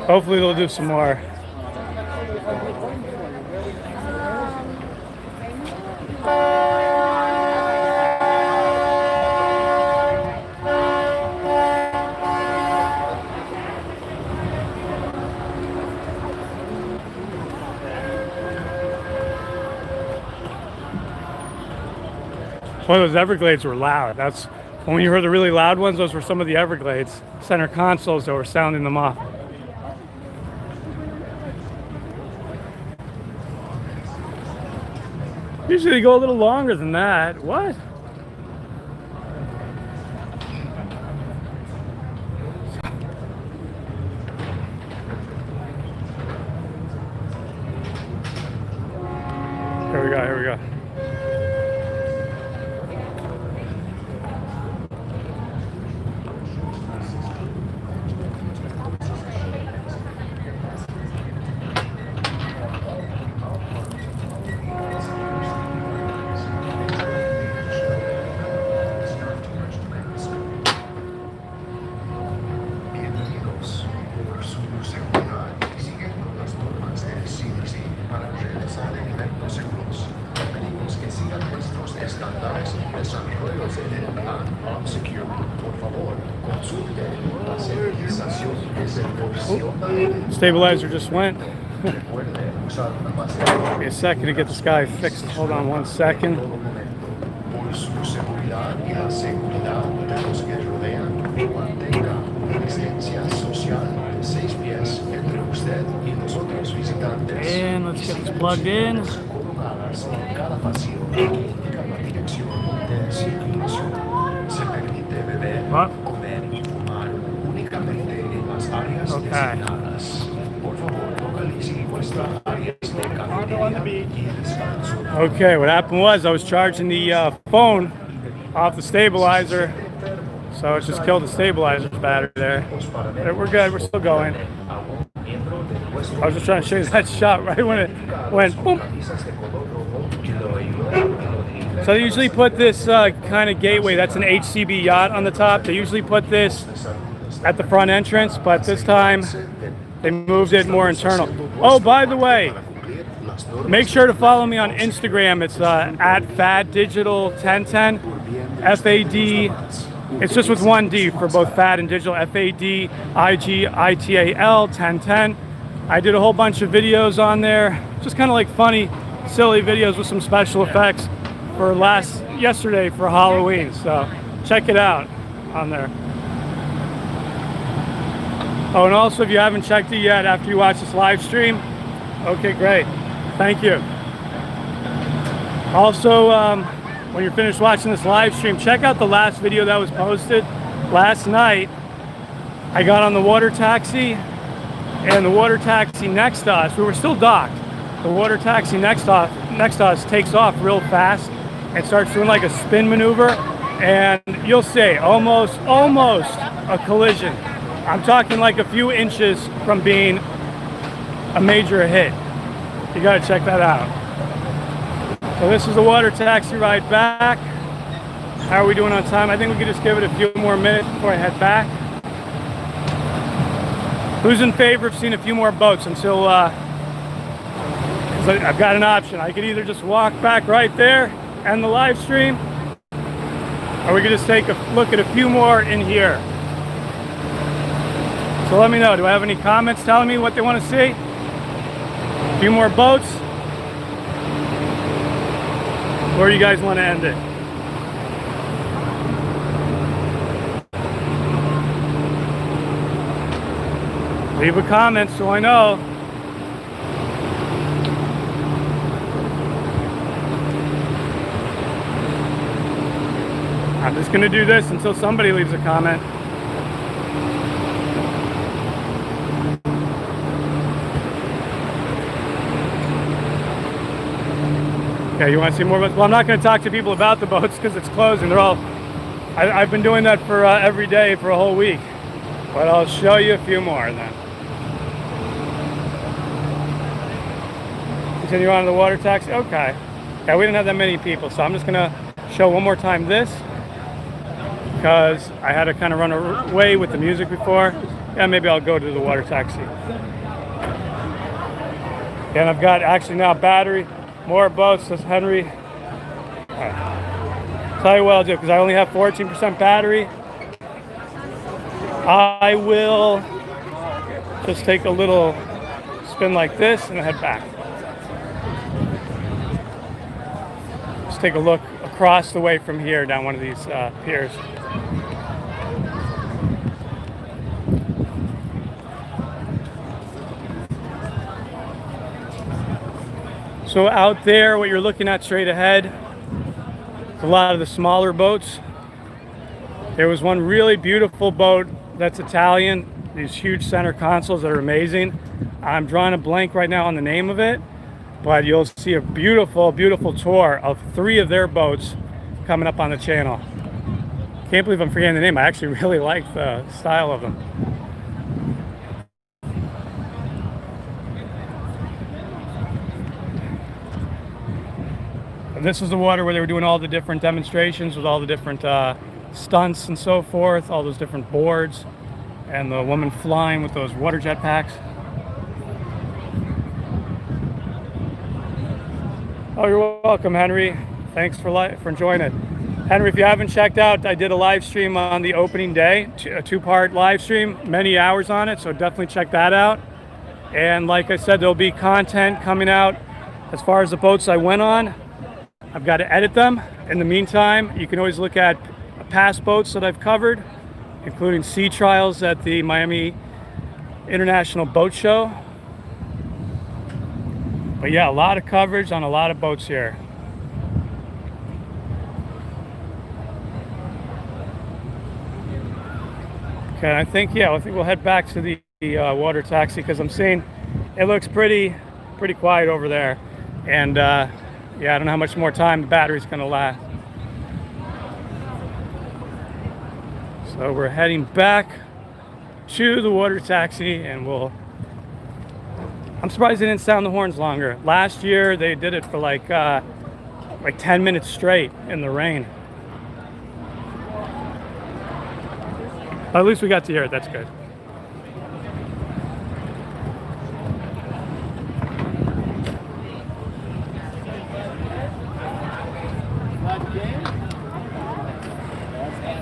Hopefully they'll do some more. Boy, those Everglades were loud. That's when you heard the really loud ones. Those were some of the Everglades center consoles that were sounding them off. Usually they go a little longer than that. What? Here we go, here we go. Stabilizer just went. Give me a second to get this guy fixed. Hold on 1 second. And let's get this plugged in. What? Okay. Okay, what happened was I was charging the phone off the stabilizer, so it just killed the stabilizer's battery there. But we're good, we're still going. I was just trying to show you that shot right when it went boom. So they usually put this kind of gateway, that's an HCB yacht on the top. They usually put this at the front entrance, but this time they moved it more internal. Oh, by the way, make sure to follow me on Instagram. It's at FADigital 1010. FAD, it's just with one D for both FAD and digital. FADigital 1010. I did a whole bunch of videos on there, just kind of like funny, silly videos with some special effects for yesterday for Halloween. So check it out on there. Oh, and also if you haven't checked it yet after you watch this live stream, okay, great. Thank you. Also, when you're finished watching this live stream, check out the last video that was posted last night. I got on the water taxi, and the water taxi next to us, we were still docked. The water taxi next to us takes off real fast and starts doing like a spin maneuver, and you'll see almost a collision. I'm talking like a few inches from being a major hit. You gotta check that out. So this is the water taxi ride back. How are we doing on time? I think we could just give it a few more minutes before I head back. Who's in favor of seeing a few more boats until, 'cause I've got an option. I could either just walk back right there and the live stream, or we could just take a look at a few more in here. So let me know, do I have any comments telling me what they want to see? A few more boats? Or do you guys want to end it? Leave a comment so I know. I'm just going to do this until somebody leaves a comment. Okay, you want to see more boats? Well, I'm not going to talk to people about the boats because it's closing. They're all, I've been doing that for every day for a whole week. But I'll show you a few more then. Continue on to the water taxi. Okay. Yeah, we didn't have that many people, so I'm just going to show one more time this because I had to kind of run away with the music before. Yeah, maybe I'll go to the water taxi. And I've got actually now battery, more boats. This Henry. All right. Tell you what I'll do because I only have 14% battery. I will just take a little spin like this and head back. Just take a look across the way from here down one of these piers. So out there, what you're looking at straight ahead, a lot of the smaller boats. There was one really beautiful boat that's Italian, these huge center consoles that are amazing. I'm drawing a blank right now on the name of it, but you'll see a beautiful, beautiful tour of 3 of their boats coming up on the channel. Can't believe I'm forgetting the name. I actually really like the style of them. And this is the water where they were doing all the different demonstrations with all the different stunts and so forth, all those different boards, and the woman flying with those water jet packs. Oh, you're welcome, Henry. Thanks for enjoying it. Henry, if you haven't checked out, I did a live stream on the opening day, a 2-part live stream, many hours on it, so definitely check that out. And like I said, there'll be content coming out as far as the boats I went on. I've got to edit them. In the meantime, you can always look at past boats that I've covered, including sea trials at the Miami International Boat Show. But yeah, a lot of coverage on a lot of boats here. Okay, I think we'll head back to the water taxi because I'm seeing it looks pretty quiet over there. And yeah, I don't know how much more time the battery's going to last. So we're heading back to the water taxi, and I'm surprised they didn't sound the horns longer. Last year they did it for like 10 minutes straight in the rain. But at least we got to hear it. That's good.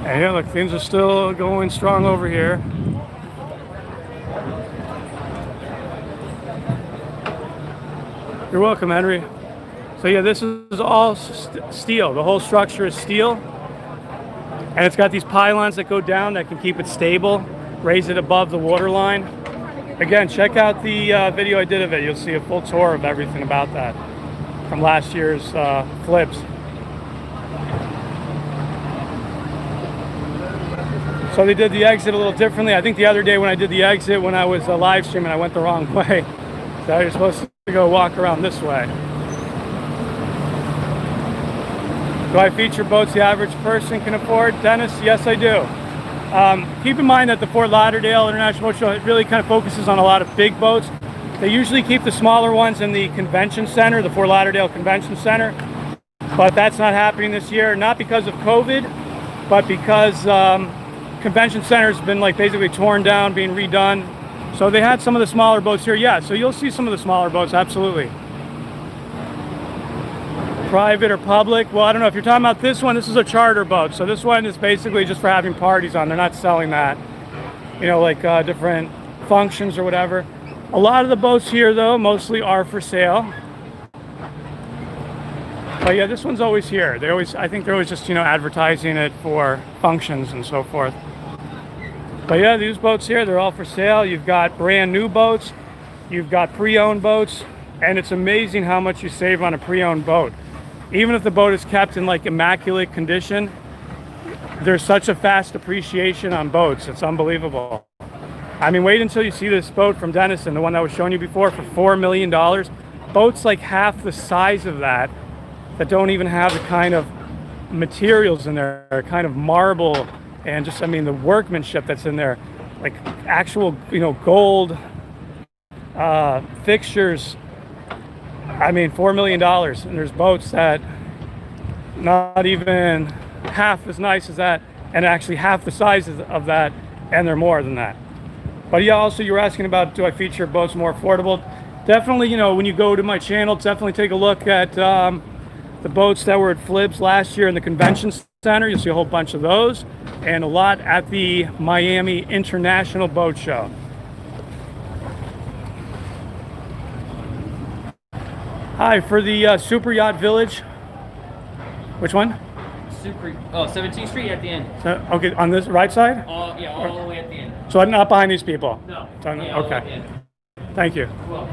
And yeah, look, things are still going strong over here. You're welcome, Henry. So yeah, this is all steel. The whole structure is steel. And it's got these pylons that go down that can keep it stable, raise it above the water line. Again, check out the video I did of it. You'll see a full tour of everything about that from last year's FLIBS. So they did the exit a little differently. I think the other day when I did the exit, when I was live streaming, I went the wrong way. So you're supposed to go walk around this way. Do I feature boats the average person can afford? Dennis, yes I do. Keep in mind that the Fort Lauderdale International Boat Show, it really kind of focuses on a lot of big boats. They usually keep the smaller ones in the convention center, the Fort Lauderdale Convention Center, but that's not happening this year, not because of COVID, but because convention center has been like basically torn down, being redone. So they had some of the smaller boats here, yeah, so you'll see some of the smaller boats, absolutely. Private or public, well, I don't know if you're talking about this one. This is a charter boat, so this one is basically just for having parties on. They're not selling that, you know, like different functions or whatever. A lot of the boats here though mostly are for sale, but yeah, this one's always here. They always, I think they're always just, you know, advertising it for functions and so forth. But yeah, these boats here, they're all for sale. You've got brand new boats, you've got pre-owned boats, and it's amazing how much you save on a pre-owned boat. Even if the boat is kept in like immaculate condition, there's such a fast appreciation on boats. It's unbelievable. I mean, wait until you see this boat from Denison, the one that was showing you before, for $4 million. Boats like half the size of that don't even have the kind of materials in there, kind of marble, and just, I mean, the workmanship that's in there, like actual, you know, gold fixtures. I mean, $4 million, and there's boats that not even half as nice as that, and actually half the size of that, and they're more than that. But yeah, also you were asking about, do I feature boats more affordable? Definitely, you know, when you go to my channel, definitely take a look at the boats that were at FLIBS last year in the convention center. You'll see a whole bunch of those, and a lot at the Miami International Boat Show. Hi, for the Super Yacht Village. Which one? Super. Oh, 17th Street at the end. Okay, on this right side? Yeah, all the way at the end. So I'm not behind these people? No. Yeah, all the way at okay. the end. Thank you. Well,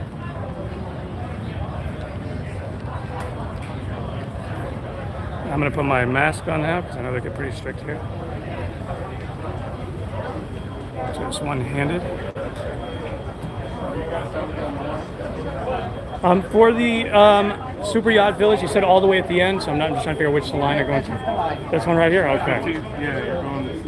I'm going to put my mask on now because I know they get pretty strict here. Just one-handed. For the Super Yacht Village, you said all the way at the end, so I'm just trying to figure out which line you're going to. This one right here? Okay. Yeah, you're going this.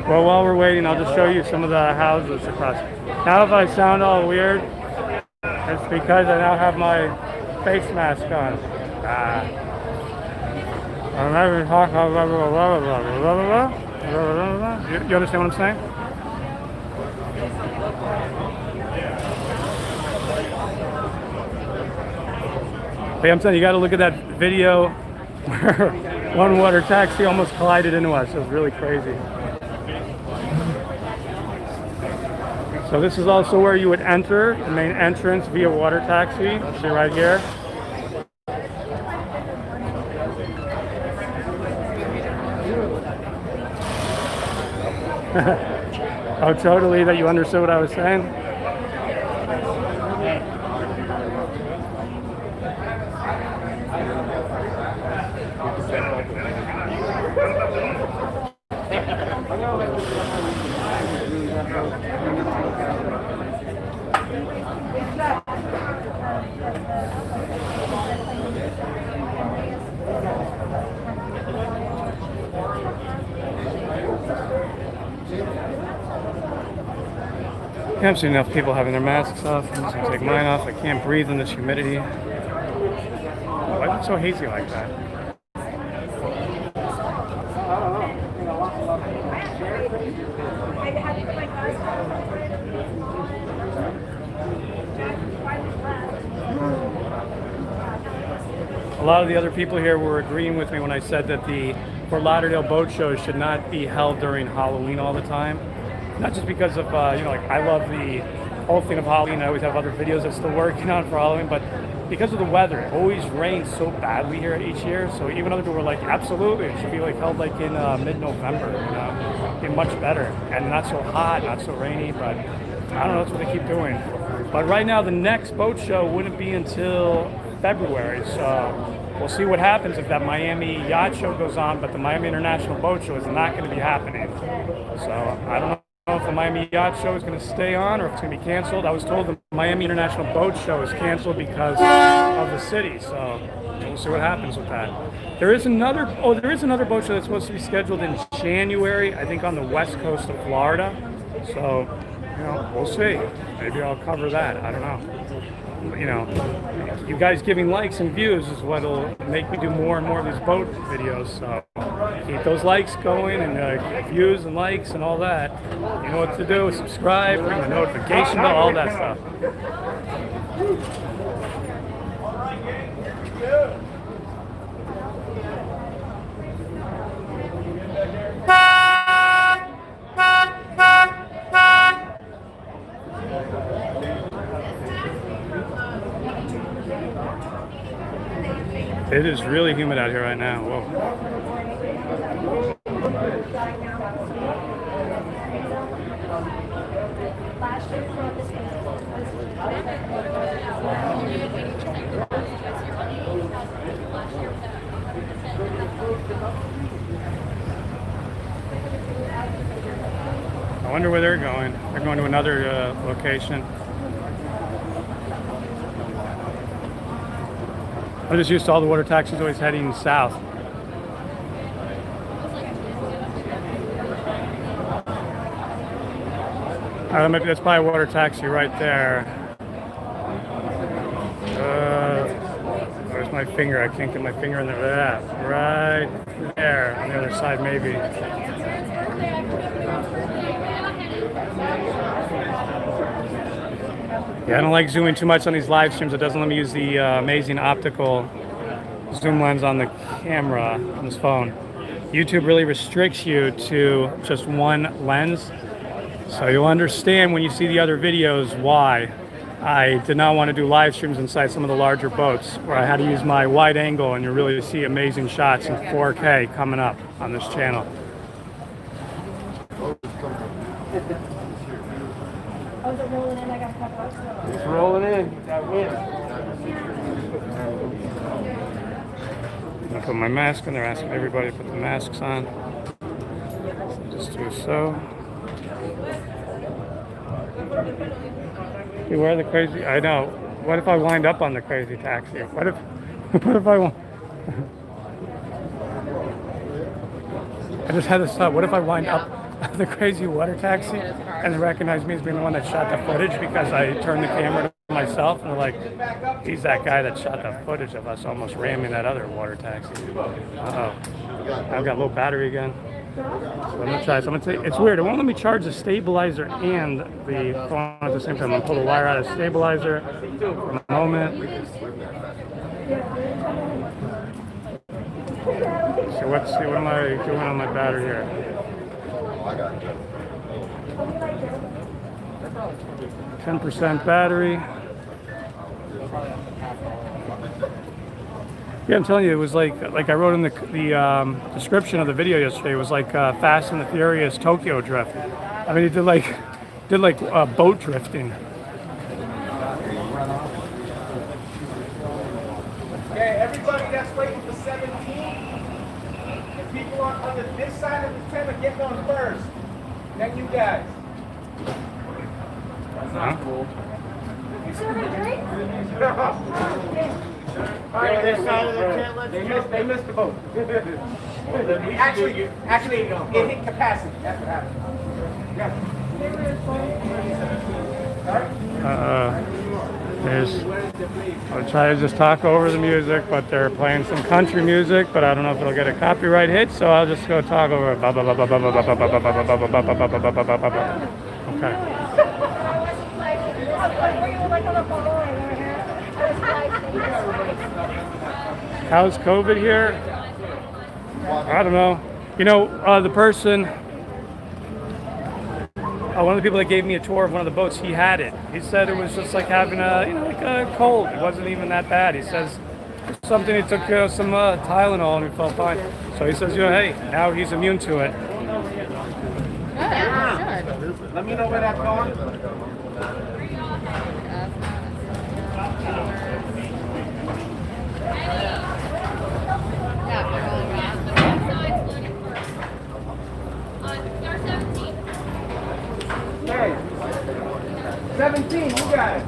Well, while we're waiting, I'll just show you some of the houses across. Now, if I sound all weird, it's because I now have my face mask on. I'm never talking about blah, blah, blah. You understand what I'm saying? Hey, I'm saying you got to look at that video where one water taxi almost collided into us. It was really crazy. So this is also where you would enter the main entrance via water taxi. See right here. Oh, totally, that you understood what I was saying? I haven't seen enough people having their masks off. I'm just gonna take mine off. I can't breathe in this humidity. Why is it so hazy like that? A lot of the other people here were agreeing with me when I said that the Fort Lauderdale boat shows should not be held during Halloween all the time. Not just because of, you know, like I love the whole thing of Halloween. I always have other videos I'm still working on for Halloween, but because of the weather, it always rains so badly here each year. So even other people were like, absolutely, it should be like held like in mid-November, you know, be much better and not so hot, not so rainy. But I don't know, that's what they keep doing. But right now, the next boat show wouldn't be until February. So we'll see what happens if that Miami Yacht Show goes on, but the Miami International Boat Show is not going to be happening. So I don't know if the Miami Yacht Show is going to stay on or if it's going to be canceled. I was told the Miami International Boat Show is canceled because of the city, so we'll see what happens with that. There is another boat show that's supposed to be scheduled in January, I think on the west coast of Florida. So, we'll see. Maybe I'll cover that. I don't know. You guys giving likes and views is what'll make me do more and more of these boat videos. So keep those likes going and views and likes and all that. You know what to do. Subscribe, ring the notification bell, all that stuff. It is really humid out here right now. Whoa. I wonder where they're going. They're going to another location. I'm just used to all the water taxis always heading south. Maybe that's probably a water taxi right there. Where's my finger? I can't get my finger in there. Right there on the other side, maybe. Yeah, I don't like zooming too much on these live streams. It doesn't let me use the amazing optical zoom lens on the camera on this phone. YouTube really restricts you to just one lens. So you'll understand when you see the other videos why I did not want to do live streams inside some of the larger boats where I had to use my wide angle and you really see amazing shots in 4K coming up on this channel. It's rolling in. That wind. I'm gonna put my mask on. They're asking everybody to put the masks on. So just do so. You wear the crazy. I know. What if I wind up on the crazy taxi? What if I want? I just had this thought. What if I wind up the crazy water taxi and they recognize me as being the one that shot the footage because I turned the camera to myself and they're like, he's that guy that shot the footage of us almost ramming that other water taxi. Uh-oh. I've got low battery again. So I'm gonna try. So I'm gonna it's weird. It won't let me charge the stabilizer and the phone at the same time. I'm gonna pull the wire out of the stabilizer for a moment. So let's see, what am I doing on my battery here? 10% battery. Yeah, I'm telling you, it was like I wrote in the description of the video yesterday. It was like Fast and the Furious Tokyo Drift. I mean, he did like boat drifting. Okay, everybody that's waiting for 17, the people on this side of the tent are getting on first. Then you guys. That's not cool. Alright, this side of the tent, they missed the boat. Actually, it hit capacity. That's what happened. I'll try to just talk over the music, but they're playing some country music, but I don't know if it'll get a copyright hit, so I'll just go talk over it. Okay. How's COVID here? I don't know. You know, the person, one of the people that gave me a tour of one of the boats, he had it. He said it was just like having like a cold. It wasn't even that bad. He says something, he took some Tylenol and he felt fine. So he says, hey, now he's immune to it. Let me know where that's going. 17, you got it.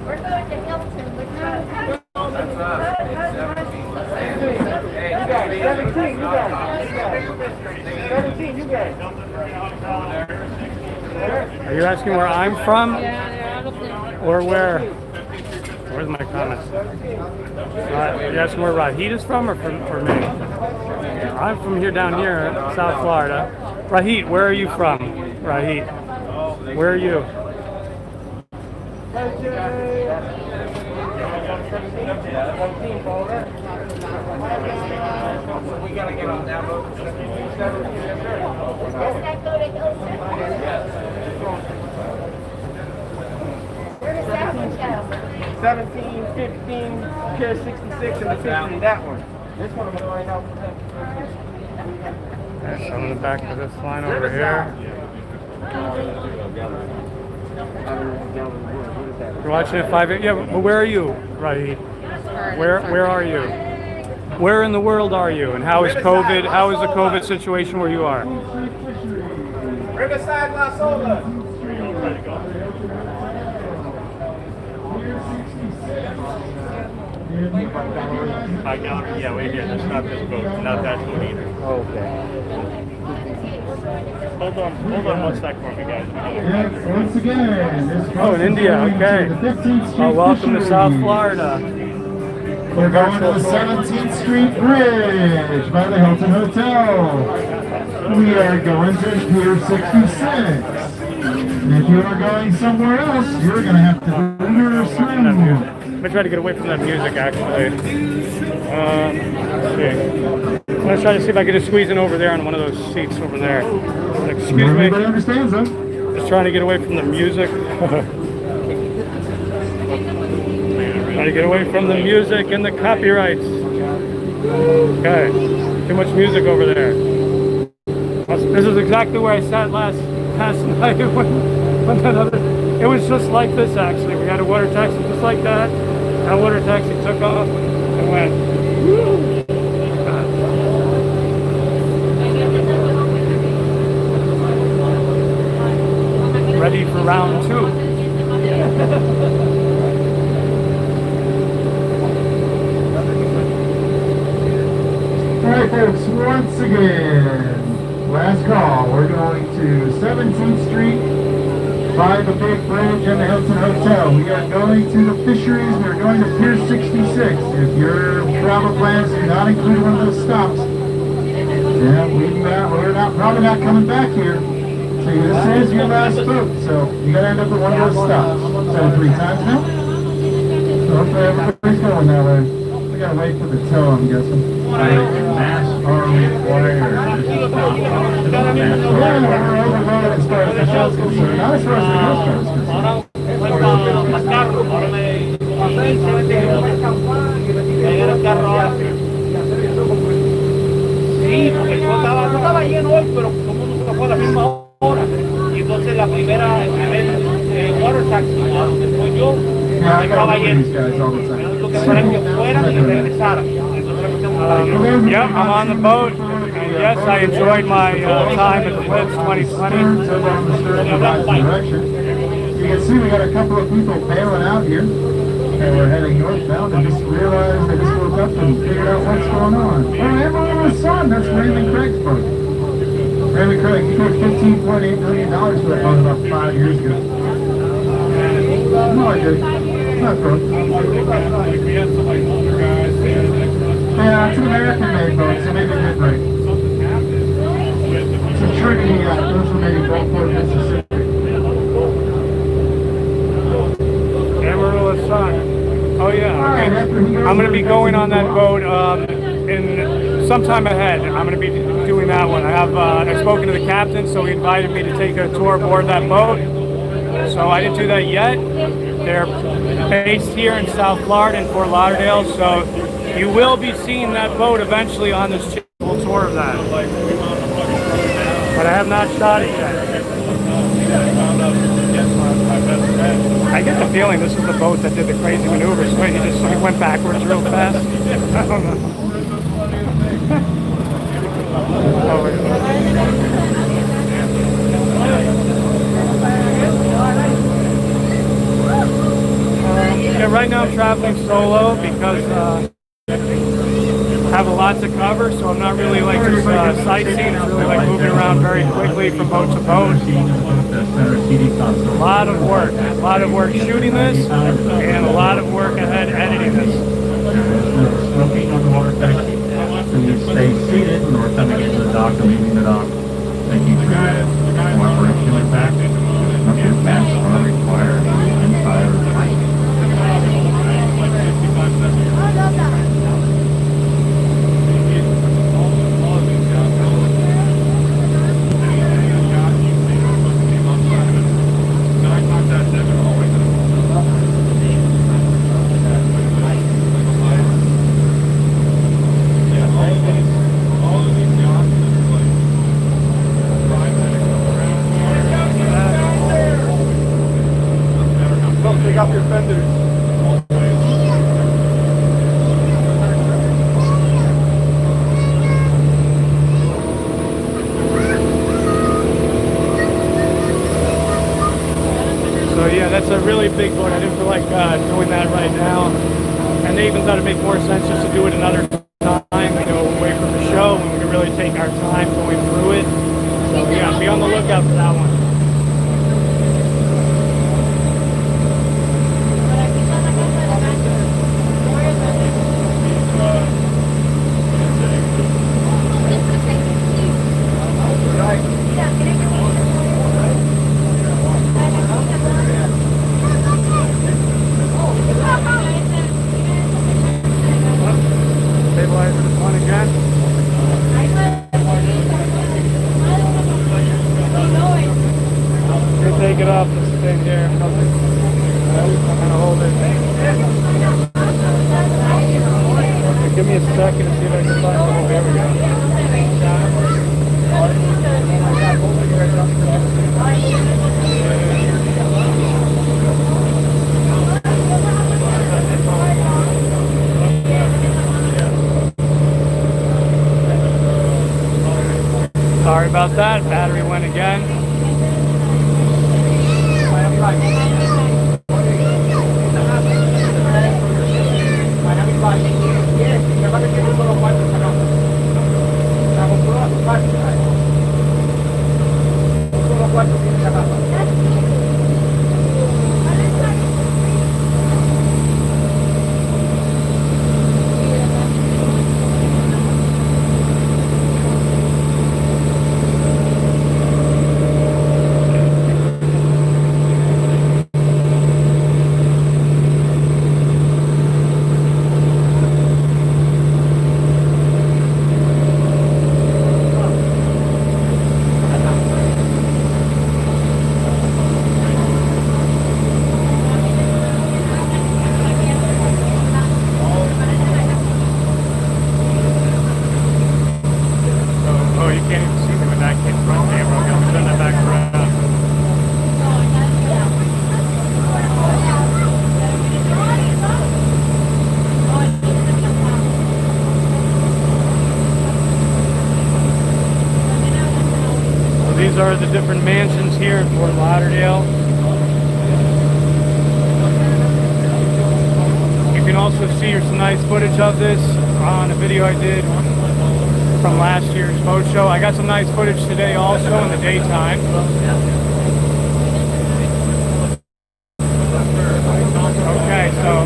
We're going to Hilton. We're not. That's us. 17, you got it. 17, you got it. 17, you got it. Are you asking where I'm from? Or where? Where's my comments? You're asking where Rahid is from or for me? I'm from here down here, South Florida. Rahid, where are you from? Rahid, where are you? We gotta get on that road. Does that go to Hilton? Where does that one go? 17, 15, Pier 66, and the 50, that one. This one I'm going out. There's some in the back of this line over here. You're watching at 5. Yeah, but where are you, Rahid? Where are you? Where in the world are you? And how is COVID? How is the COVID situation where you are? Riverside, La Sola. Yeah, wait here. That's not this boat. Not that boat either. Okay. Hold on one sec for me, guys. Yes, once again, this Oh, in India, okay. the 15th Street Oh, welcome to South Fishery. Florida. We're going to the 17th Street Bridge by the Hilton Hotel. We are going to Pier 66. And if you are going somewhere else, you're going to have to enter or swim. I'm gonna try to get away from that music, actually. Let's see. I'm gonna try to see if I can just squeeze in over there on one of those seats over there. Excuse me. Everybody understands that? Just trying to get away from the music. Trying to get away from the music and the copyrights. Okay. Too much music over there. This is exactly where I sat last night when that other. It was just like this, actually. We had a water taxi just like that. That water taxi took off and went. Woo! Ready for round 2. All right, folks, once again, last call. We're going to 17th Street by the big bridge and the Hilton Hotel. We are going to the fisheries. We're going to Pier 66. If your travel plans do not include one of those stops, yeah, we're probably not coming back here. So this is your last boat, so you gotta end up at one of those stops. So 3 times now? So hopefully everybody's going that way. We gotta wait for the tow, I'm guessing. Masks are required. Yeah, we're overloaded as far as the show's concerned. Not as far as the coast guard is concerned. Sí, porque yo estaba lleno hoy, pero todo el mundo se fue a la misma hora. Y entonces el primer water taxi, donde fui yo, estaba lleno. Lo que fuera que fueran y regresaran. Yep, I'm on the boat. And yes, I enjoyed my time at the FLIBS 2020. You can see we got a couple of people bailing out here. And we're heading northbound and just realized they just woke up and figured out what's going on. Oh, everyone's son, that's Raymond Craig's boat. Raymond Craig, he paid $15.8 million for that boat about 5 years ago. No, I did. Not good. Yeah, it's an American-made boat, so maybe it did break. It's a Trinity yacht. Those were made in Gulfport, Mississippi. Sun. Oh yeah. Okay. I'm going to be going on that boat in sometime ahead. I'm going to be doing that one. I've spoken to the captain, so he invited me to take a tour aboard that boat. So I didn't do that yet. They're based here in South Florida in Fort Lauderdale, so you will be seeing that boat eventually on this tour of that. But I have not shot it yet. I get the feeling this is the boat that did the crazy maneuvers. Wait, he went backwards real fast. I don't know. right now I'm traveling solo because I have a lot to cover, so I'm not really like just sightseeing. It's really like moving around very quickly from boat to boat. A lot of work shooting this, and a lot of work ahead editing this. Smoking on the water taxi. Please stay seated nor coming into the dock or leaving the dock. Thank you for your cooperation with that. Okay, masks are required inside of the plane. Take off your fenders. So yeah, that's a really big boat. I didn't feel like doing that right now. And they even thought it'd make more sense just to do it another time, you know, away from the show, when we can really take our time going through it. So yeah, be on the lookout for that one. Stabilizer this one again. You take it off this thing here. I'm gonna hold it. Okay, give me a second to see if I can find the hole. There we go. Sorry about that. Battery went again. These are the different mansions here in Fort Lauderdale. You can also see some nice footage of this on a video I did from last year's boat show. I got some nice footage today also in the daytime. Okay, so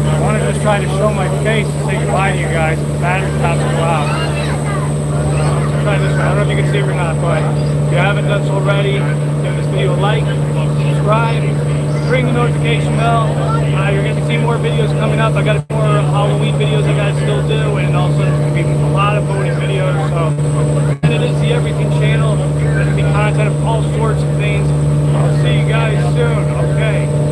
I want to just try to show my face and say goodbye to you guys. The battery's about to go out. Try this one. I don't know if you can see it or not, but if you haven't done so already, give this video a like, subscribe, ring the notification bell. You're going to see more videos coming up. I got more Halloween videos I got to still do, and also there's going to be a lot of boating videos. So, and it is the Everything channel. There's going to be content of all sorts of things. I'll see you guys soon. Okay.